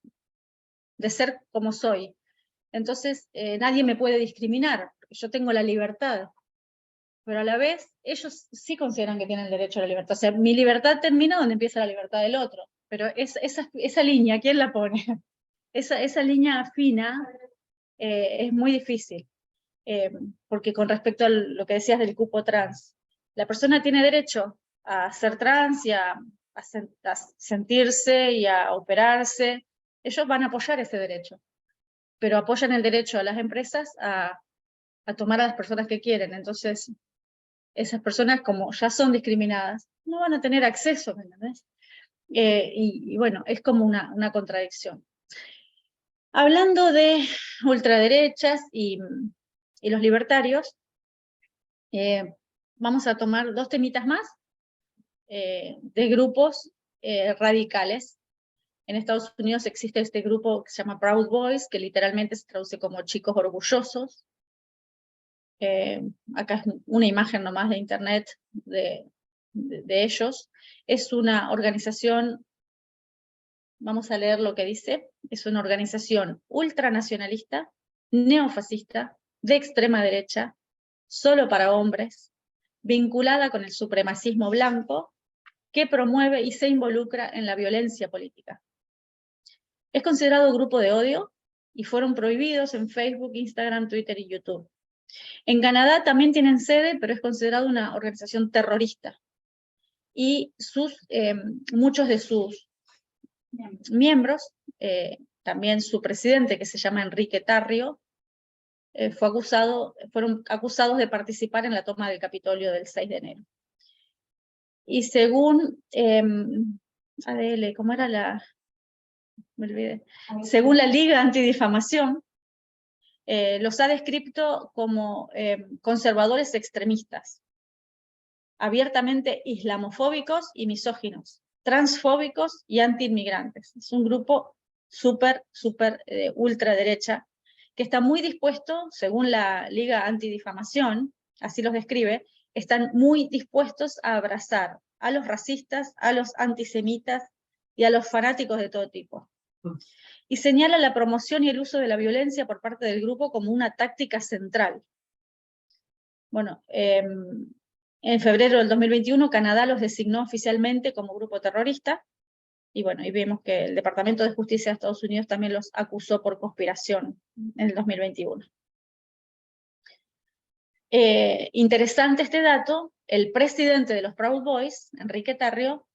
de ser como soy. Entonces, nadie me puede discriminar, porque yo tengo la libertad. Pero a la vez, ellos sí consideran que tienen derecho a la libertad. O sea, mi libertad termina donde empieza la libertad del otro. Pero esa línea, ¿quién la pone? Esa línea fina es muy difícil. Porque con respecto a lo que decías del cupo trans, la persona tiene derecho a ser trans y a sentirse y a operarse. Ellos van a apoyar ese derecho, pero apoyan el derecho a las empresas a tomar a las personas que quieren. Entonces, esas personas, como ya son discriminadas, no van a tener acceso, ¿me entendés? Y bueno, es como una contradicción. Hablando de ultraderechas y los libertarios, vamos a tomar dos temitas más de grupos radicales. En Estados Unidos existe este grupo que se llama Proud Boys, que literalmente se traduce como chicos orgullosos. Acá es una imagen nomás de internet de ellos. Es una organización, vamos a leer lo que dice, es una organización ultranacionalista, neofascista, de extrema derecha, solo para hombres, vinculada con el supremacismo blanco, que promueve y se involucra en la violencia política. Es considerado grupo de odio y fueron prohibidos en Facebook, Instagram, Twitter y YouTube. En Canadá también tienen sede, pero es considerado una organización terrorista. Y muchos de sus miembros, también su presidente, que se llama Enrique Tarrio, fueron acusados de participar en la toma del Capitolio del 6 de enero. Y según, ADL, ¿cómo era la? Me olvidé. Según la Liga Antidifamación, los ha descrito como conservadores extremistas, abiertamente islamofóbicos y misóginos, transfóbicos y antiinmigrantes. Es un grupo súper ultraderecha, que está muy dispuesto, según la Liga Antidifamación, así los describe, están muy dispuestos a abrazar a los racistas, a los antisemitas y a los fanáticos de todo tipo. Y señala la promoción y el uso de la violencia por parte del grupo como una táctica central. Bueno, en febrero del 2021 Canadá los designó oficialmente como grupo terrorista, y bueno, y vemos que el Departamento de Justicia de Estados Unidos también los acusó por conspiración en el 2021. Interesante este dato, el presidente de los Proud Boys, Enrique Tarrio,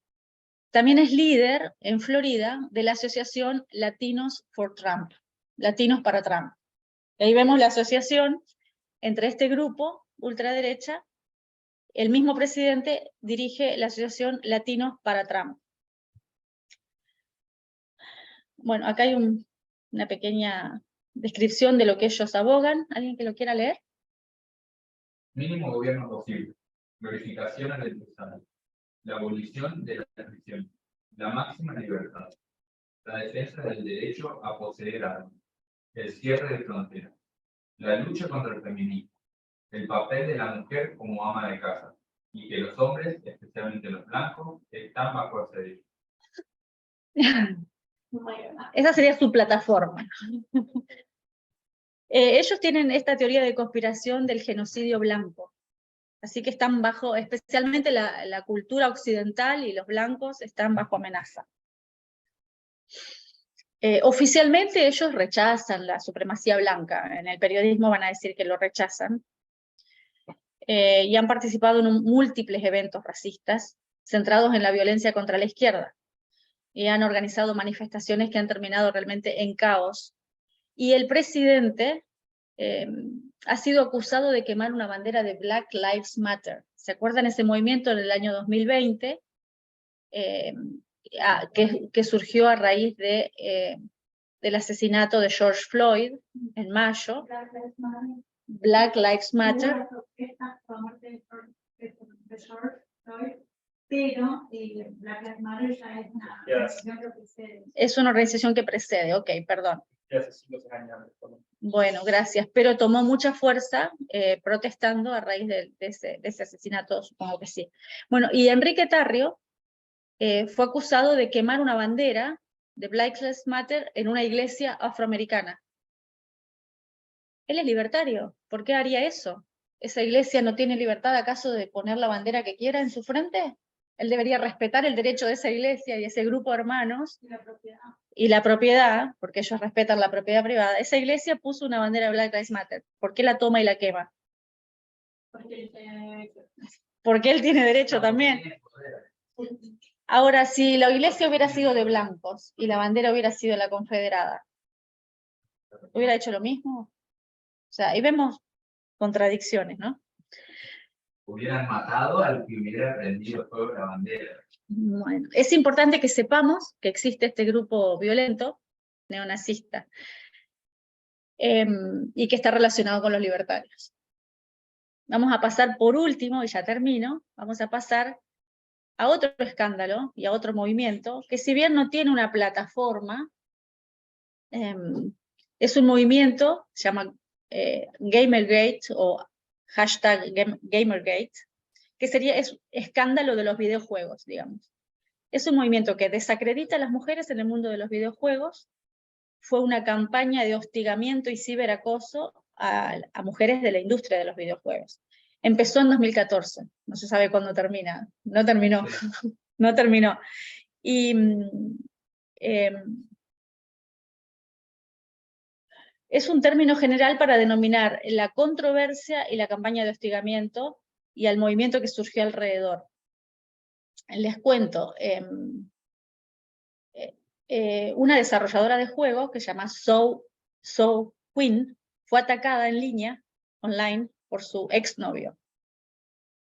también es líder en Florida de la asociación Latinos for Trump, Latinos para Trump. Y ahí vemos la asociación entre este grupo ultraderecha. El mismo presidente dirige la asociación Latinos para Trump. Bueno, acá hay una pequeña descripción de lo que ellos abogan. ¿Alguien que lo quiera leer? Mínimo gobierno posible. Glorificación al empresario. La abolición de la prisión. La máxima libertad. La defensa del derecho a poseer armas. El cierre de fronteras. La lucha contra el feminismo. El papel de la mujer como ama de casa. Y que los hombres, especialmente los blancos, están bajo asedio. Esa sería su plataforma. Ellos tienen esta teoría de conspiración del genocidio blanco. Así que están bajo, especialmente la cultura occidental y los blancos están bajo amenaza. Oficialmente ellos rechazan la supremacía blanca. En el periodismo van a decir que lo rechazan. Y han participado en múltiples eventos racistas centrados en la violencia contra la izquierda. Y han organizado manifestaciones que han terminado realmente en caos. Y el presidente ha sido acusado de quemar una bandera de Black Lives Matter. ¿Se acuerdan ese movimiento en el año 2020? Que surgió a raíz del asesinato de George Floyd en mayo. Black Lives Matter. Pero Black Lives Matter ya es una organización que precede. Es una organización que precede, ok, perdón. Hace 5 años. Bueno, gracias, pero tomó mucha fuerza protestando a raíz de ese asesinato, supongo que sí. Bueno, y Enrique Tarrio fue acusado de quemar una bandera de Black Lives Matter en una iglesia afroamericana. Él es libertario, ¿por qué haría eso? ¿Esa iglesia no tiene libertad acaso de poner la bandera que quiera en su frente? Él debería respetar el derecho de esa iglesia y ese grupo de hermanos. Y la propiedad, porque ellos respetan la propiedad privada. Esa iglesia puso una bandera de Black Lives Matter. ¿Por qué la toma y la quema? Porque él tiene derecho también. Ahora, si la iglesia hubiera sido de blancos y la bandera hubiera sido la confederada, ¿hubiera hecho lo mismo? O sea, ahí vemos contradicciones, ¿no? Hubieran matado al que hubiera prendido fuego la bandera. Bueno, es importante que sepamos que existe este grupo violento, neonazista, y que está relacionado con los libertarios. Vamos a pasar por último, y ya termino, vamos a pasar a otro escándalo y a otro movimiento, que si bien no tiene una plataforma, es un movimiento, se llama Gamergate o hashtag Gamergate, que es escándalo de los videojuegos, digamos. Es un movimiento que desacredita a las mujeres en el mundo de los videojuegos, fue una campaña de hostigamiento y ciberacoso a mujeres de la industria de los videojuegos. Empezó en 2014, no se sabe cuándo termina, no terminó, no terminó. Y es un término general para denominar la controversia y la campaña de hostigamiento y al movimiento que surgió alrededor. Les cuento, una desarrolladora de juegos que se llama So Queen, fue atacada en línea, online, por su exnovio.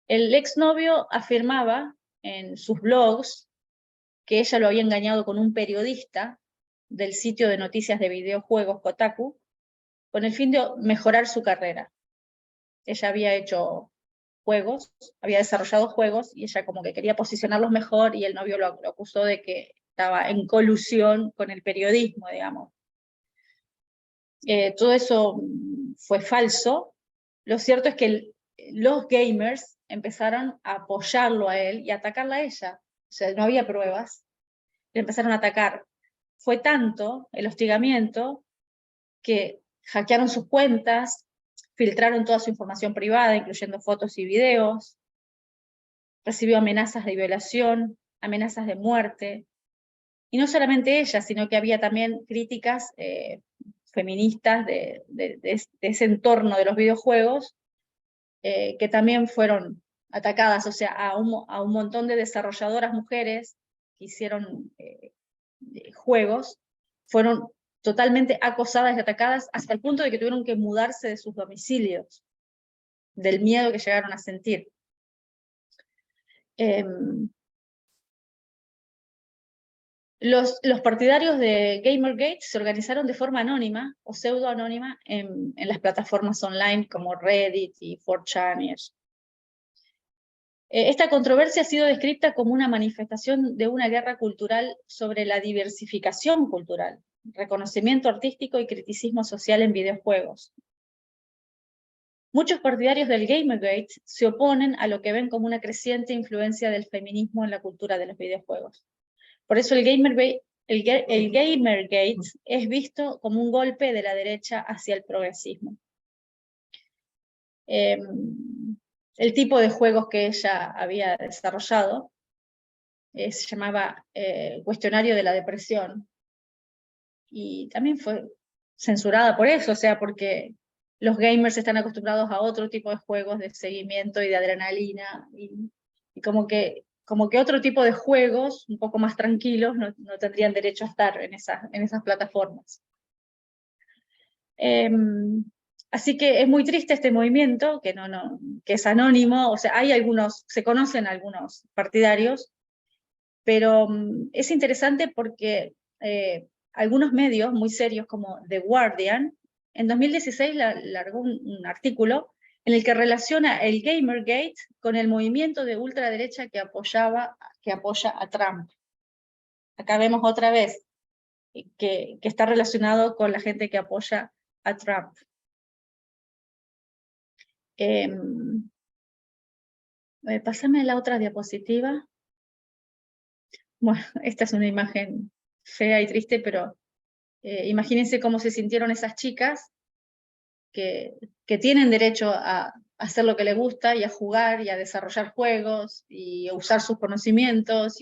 El exnovio afirmaba en sus blogs que ella lo había engañado con un periodista del sitio de noticias de videojuegos Kotaku, con el fin de mejorar su carrera. Ella había hecho juegos, había desarrollado juegos, y ella como que quería posicionarlos mejor, y el novio lo acusó de que estaba en colusión con el periodismo, digamos. Todo eso fue falso. Lo cierto es que los gamers empezaron a apoyarlo a él y a atacarla a ella. O sea, no había pruebas. Le empezaron a atacar. Fue tanto el hostigamiento que hackearon sus cuentas, filtraron toda su información privada, incluyendo fotos y videos, recibió amenazas de violación, amenazas de muerte, y no solamente ella, sino que había también críticas feministas de ese entorno de los videojuegos, que también fueron atacadas, o sea, a un montón de desarrolladoras mujeres que hicieron juegos, fueron totalmente acosadas y atacadas hasta el punto de que tuvieron que mudarse de sus domicilios, del miedo que llegaron a sentir. Los partidarios de Gamergate se organizaron de forma anónima o pseudo-anónima en las plataformas online como Reddit y 4chan y eso. Esta controversia ha sido descrita como una manifestación de una guerra cultural sobre la diversificación cultural, reconocimiento artístico y criticismo social en videojuegos. Muchos partidarios del Gamergate se oponen a lo que ven como una creciente influencia del feminismo en la cultura de los videojuegos. Por eso el Gamergate es visto como un golpe de la derecha hacia el progresismo. El tipo de juegos que ella había desarrollado se llamaba Cuestionario de la Depresión, y también fue censurada por eso, o sea, porque los gamers están acostumbrados a otro tipo de juegos de seguimiento y de adrenalina, y como que otro tipo de juegos, un poco más tranquilos, no tendrían derecho a estar en esas plataformas. Así que es muy triste este movimiento, que es anónimo, o sea, se conocen algunos partidarios, pero es interesante porque algunos medios muy serios como The Guardian, en 2016 largó un artículo en el que relaciona el Gamergate con el movimiento de ultraderecha que apoya a Trump. Acá vemos otra vez que está relacionado con la gente que apoya a Trump. Pásame la otra diapositiva. Bueno, esta es una imagen fea y triste, pero imagínense cómo se sintieron esas chicas que tienen derecho a hacer lo que les gusta y a jugar y a desarrollar juegos y a usar sus conocimientos,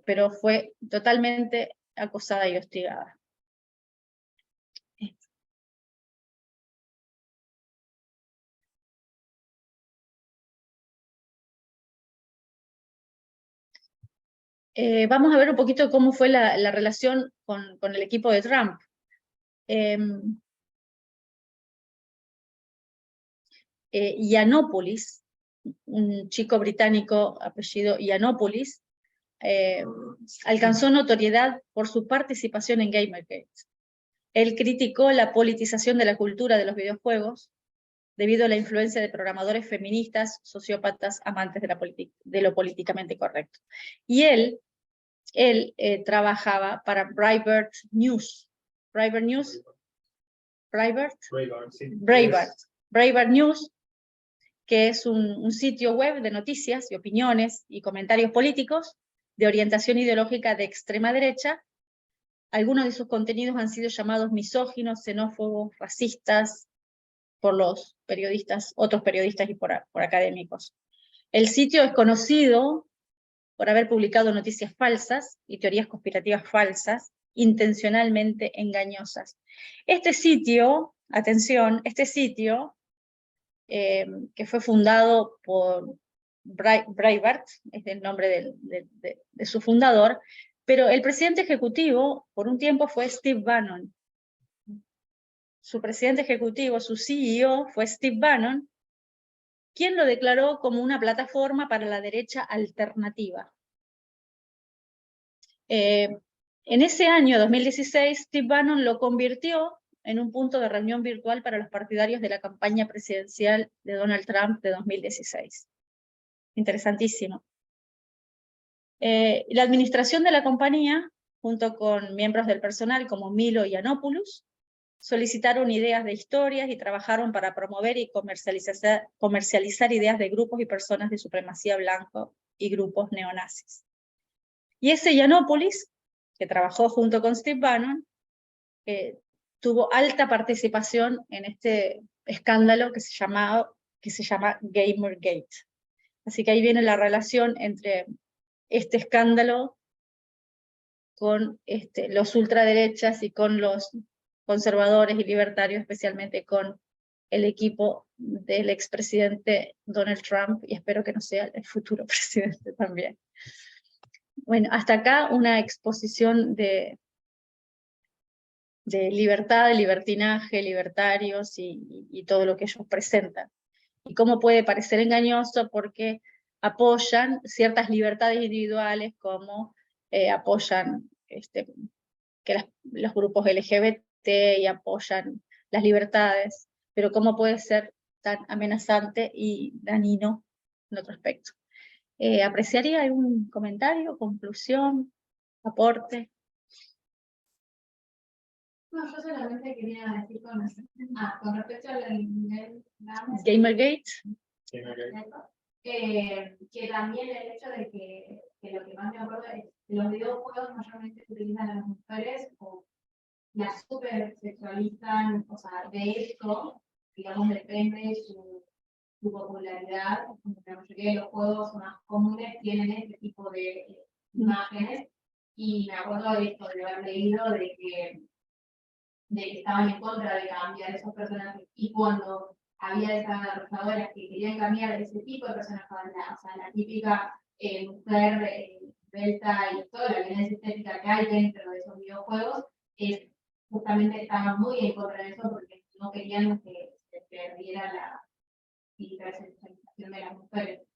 pero fue totalmente acosada y hostigada. Vamos a ver un poquito cómo fue la relación con el equipo de Trump. Yiannopoulos, un chico británico apellido Yiannopoulos, alcanzó notoriedad por su participación en Gamergate. Él criticó la politización de la cultura de los videojuegos debido a la influencia de programadores feministas, sociópatas, amantes de lo políticamente correcto. Y él trabajaba para Breitbart News. Breitbart News, que es un sitio web de noticias y opiniones y comentarios políticos de orientación ideológica de extrema derecha. Algunos de sus contenidos han sido llamados misóginos, xenófobos, racistas por los periodistas, otros periodistas y por académicos. El sitio es conocido por haber publicado noticias falsas y teorías conspirativas falsas, intencionalmente engañosas. Este sitio, atención, que fue fundado por Breitbart, es el nombre de su fundador, pero el presidente ejecutivo por un tiempo fue Steve Bannon. su presidente ejecutivo, su CEO, fue Steve Bannon, quien lo declaró como una plataforma para la derecha alternativa. En ese año, 2016, Steve Bannon lo convirtió en un punto de reunión virtual para los partidarios de la campaña presidencial de Donald Trump de 2016. Interesantísimo. La administración de la compañía, junto con miembros del personal como Milo y Yiannopoulos, solicitaron ideas de historias y trabajaron para promover y comercializar ideas de grupos y personas de supremacía blanca y grupos neonazis. Y ese Yiannopoulos, que trabajó junto con Steve Bannon, tuvo alta participación en este escándalo que se llama Gamergate. Así que ahí viene la relación entre este escándalo con los ultraderechas y con los conservadores y libertarios, especialmente con el equipo del expresidente Donald Trump, y espero que no sea el futuro presidente también. Bueno, hasta acá una exposición de libertad, de libertinaje, libertarios y todo lo que ellos presentan. Y cómo puede parecer engañoso porque apoyan ciertas libertades individuales, como apoyan que los grupos LGBT y apoyan las libertades, pero cómo puede ser tan amenazante y dañino en otro aspecto. ¿Apreciaría algún comentario, conclusión, aporte? No, yo solamente quería decir con respecto al nivel Gamergate. Que también el hecho de que lo que más me acuerdo es que los videojuegos mayormente se utilizan a las mujeres o las super sexualizan, o sea, de esto, digamos, depende su popularidad. La mayoría de los juegos más comunes tienen este tipo de imágenes, y me acuerdo de esto, de haber leído de que estaban en contra de cambiar esos personajes, y cuando había desarrolladoras que querían cambiar ese tipo de personajes, o sea, la típica mujer delta y toda la violencia estética que hay dentro de esos videojuegos, justamente estaban muy en contra de eso porque no querían que se perdiera la hipersexualización de las mujeres.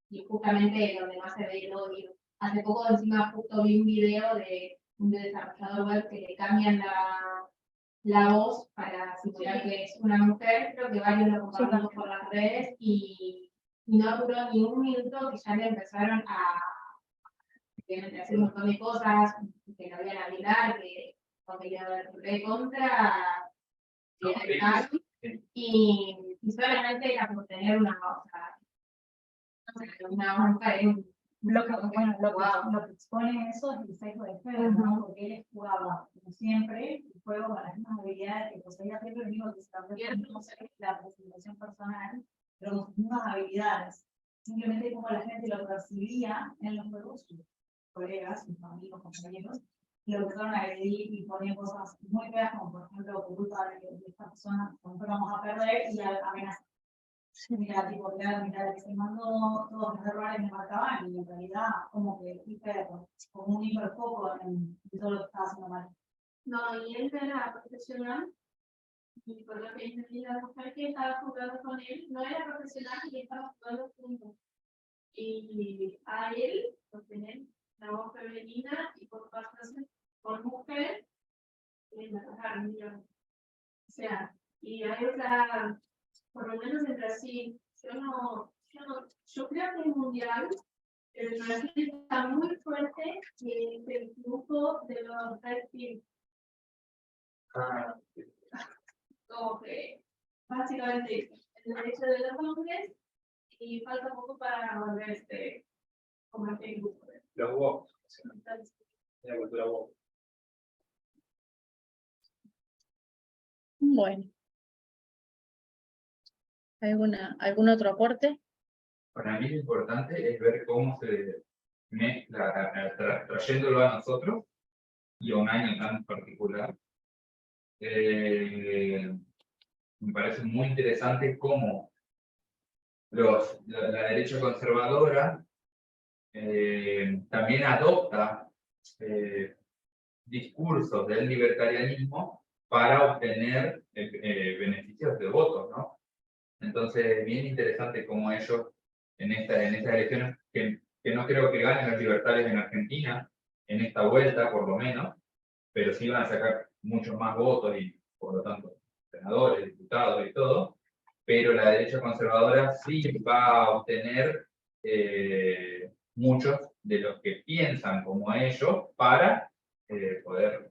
Y justamente donde más se ve el odio. Hace poco encima justo vi un video de un desarrollador web que le cambian la voz para simular que es una mujer. Creo que varios lo compartimos por las redes, y no duró ni un minuto que ya le empezaron a hacer un montón de cosas que no habían a mirar, que podía haber re contra, y solamente era por tener una mujer en un. Lo que expone eso es el sexo de Fer, ¿no? Porque él jugaba, como siempre, el juego con las mismas habilidades que poseía siempre, lo único que se cambió la presentación personal, pero con sus mismas habilidades. Simplemente como la gente lo percibía en los juegos, sus colegas, sus amigos, compañeros, y lo empezaron a agredir y ponían cosas muy feas, como por ejemplo, por culpa de esta persona, nosotros vamos a perder, y amenazar. Mira, tipo, mira, que se mandó todos los errores me marcaban, y en realidad como que hice como un hiperfoco en todo lo que estaba haciendo mal. No, y él era profesional, y por lo que entendí, la mujer que estaba jugando con él no era profesional y estaba jugando juntos. Y a él, por tener la voz femenina y por pasarse por mujer, le mataron. O sea, y hay otra. Por lo menos entre así, yo creo que el mundial, el Brasil está muy fuerte, que es el grupo de los Red Team. Como que básicamente el derecho de los hombres, y falta poco para volver como el grupo. Los woke. La cultura woke. Bueno. ¿Algún otro aporte? Para mí lo importante es ver cómo se mezcla, trayéndolo a nosotros y a un año tan particular. Me parece muy interesante cómo la derecha conservadora también adopta discursos del libertarianismo para obtener beneficios de votos, ¿no? Entonces, bien interesante cómo ellos, en estas elecciones, que no creo que ganen los libertarios en Argentina, en esta vuelta por lo menos, pero sí van a sacar muchos más votos y, por lo tanto, senadores, diputados y todo, pero la derecha conservadora sí va a obtener muchos de los que piensan como ellos para poder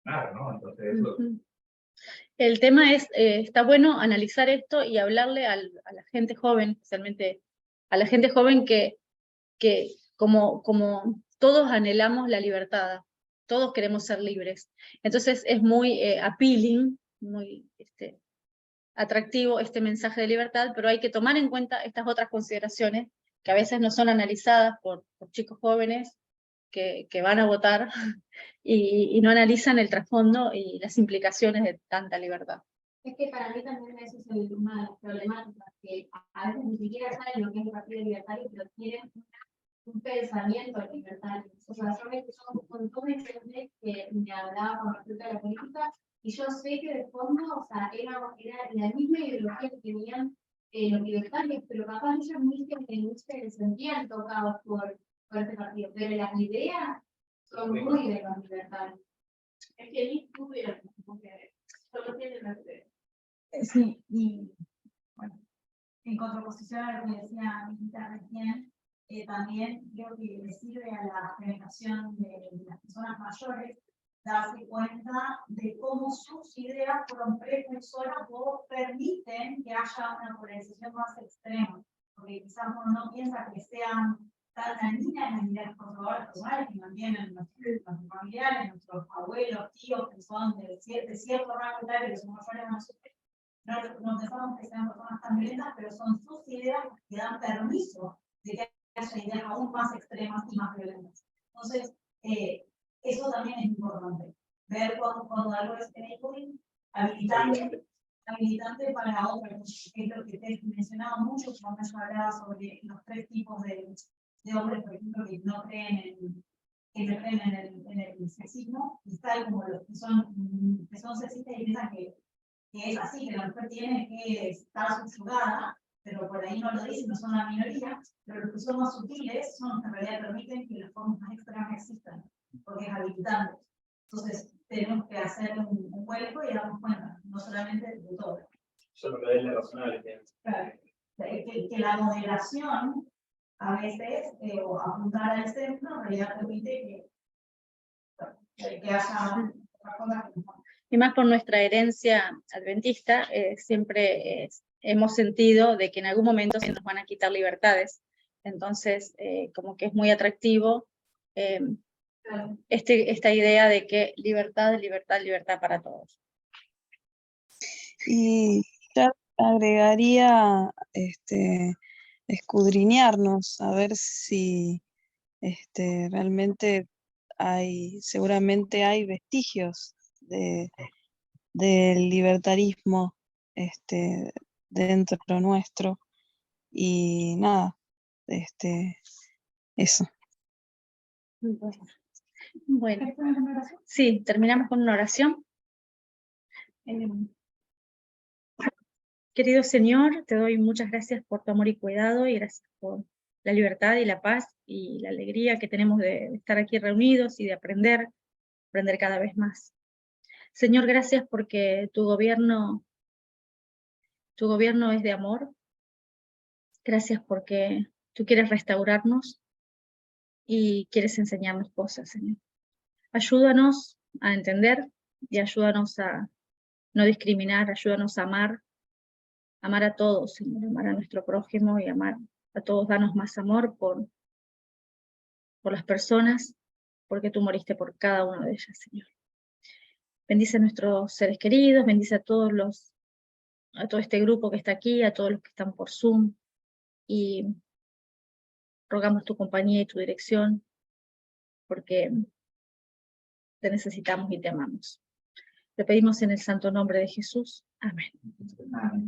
ganar, ¿no? Entonces, eso... El tema es, está bueno analizar esto y hablarle a la gente joven, especialmente a la gente joven que como todos anhelamos la libertad, todos queremos ser libres. Entonces es muy appealing, muy atractivo este mensaje de libertad, pero hay que tomar en cuenta estas otras consideraciones que a veces no son analizadas por chicos jóvenes que van a votar y no analizan el trasfondo y las implicaciones de tanta libertad. Es que para mí también eso es una de las problemáticas, que a veces ni siquiera saben lo que es el Partido Libertario, pero tienen un pensamiento libertario. O sea, yo me escuché un montón de gente que me hablaba con respecto a la política, y yo sé que de fondo, o sea, era la misma ideología que tenían los libertarios, pero capaz ellos ni se sentían tocados por este partido, pero las ideas son muy de los libertarios. Es que ni estudian, porque solo tienen las ideas. Sí, y bueno, en contraposición a lo que decía Anita recién, también creo que le sirve a la generación de las personas mayores darse cuenta de cómo sus ideas fueron precursoras o permiten que haya una polarización más extrema, porque quizás uno no piensa que sean tan dañinas las ideas conservadoras personales que mantienen nuestros familiares, nuestros abuelos, tíos que son de cierto rango etario, que son mayores a nosotros. No pensamos que sean personas tan violentas, pero son sus ideas que dan permiso de que haya ideas aún más extremas y más violentas. Entonces, eso también es importante. Ver cuando algo es enabling, habilitante para otra cosa, que es lo que te mencionaba mucho cuando yo hablaba sobre los tres tipos de hombres, por ejemplo, que no creen en el sexismo, y tal como los que son sexistas y piensan que es así, que la mujer tiene que estar subyugada, pero por ahí no lo dicen, no son la minoría, pero los que son más sutiles son los que en realidad permiten que las formas más extremas existan, porque es habilitante. Entonces, tenemos que hacer un vuelco y darnos cuenta, no solamente de todo. Eso es lo que es la razonable. Claro. Que la moderación, a veces, o apuntar al centro, en realidad permite que haya otra cosa que no. Y más por nuestra herencia adventista, siempre hemos sentido de que en algún momento se nos van a quitar libertades. Entonces, como que es muy atractivo esta idea de que libertad, libertad, libertad para todos. Y ya agregaría escudriñarnos, a ver si realmente seguramente hay vestigios del libertarismo dentro nuestro. Y nada, eso. Bueno, sí, terminamos con una oración. Querido Señor, te doy muchas gracias por tu amor y cuidado, y gracias por la libertad y la paz y la alegría que tenemos de estar aquí reunidos y de aprender cada vez más. Señor, gracias porque tu gobierno es de amor. Gracias porque tú quieres restaurarnos y quieres enseñarnos cosas, Señor. Ayúdanos a entender y ayúdanos a no discriminar, ayúdanos a amar a todos, Señor, amar a nuestro prójimo y amar a todos, danos más amor por las personas, porque tú moriste por cada una de ellas, Señor. Bendice a nuestros seres queridos, bendice a todo este grupo que está aquí, a todos los que están por Zoom, y rogamos tu compañía y tu dirección, porque te necesitamos y te amamos. Te pedimos en el santo nombre de Jesús. Amén. Amén.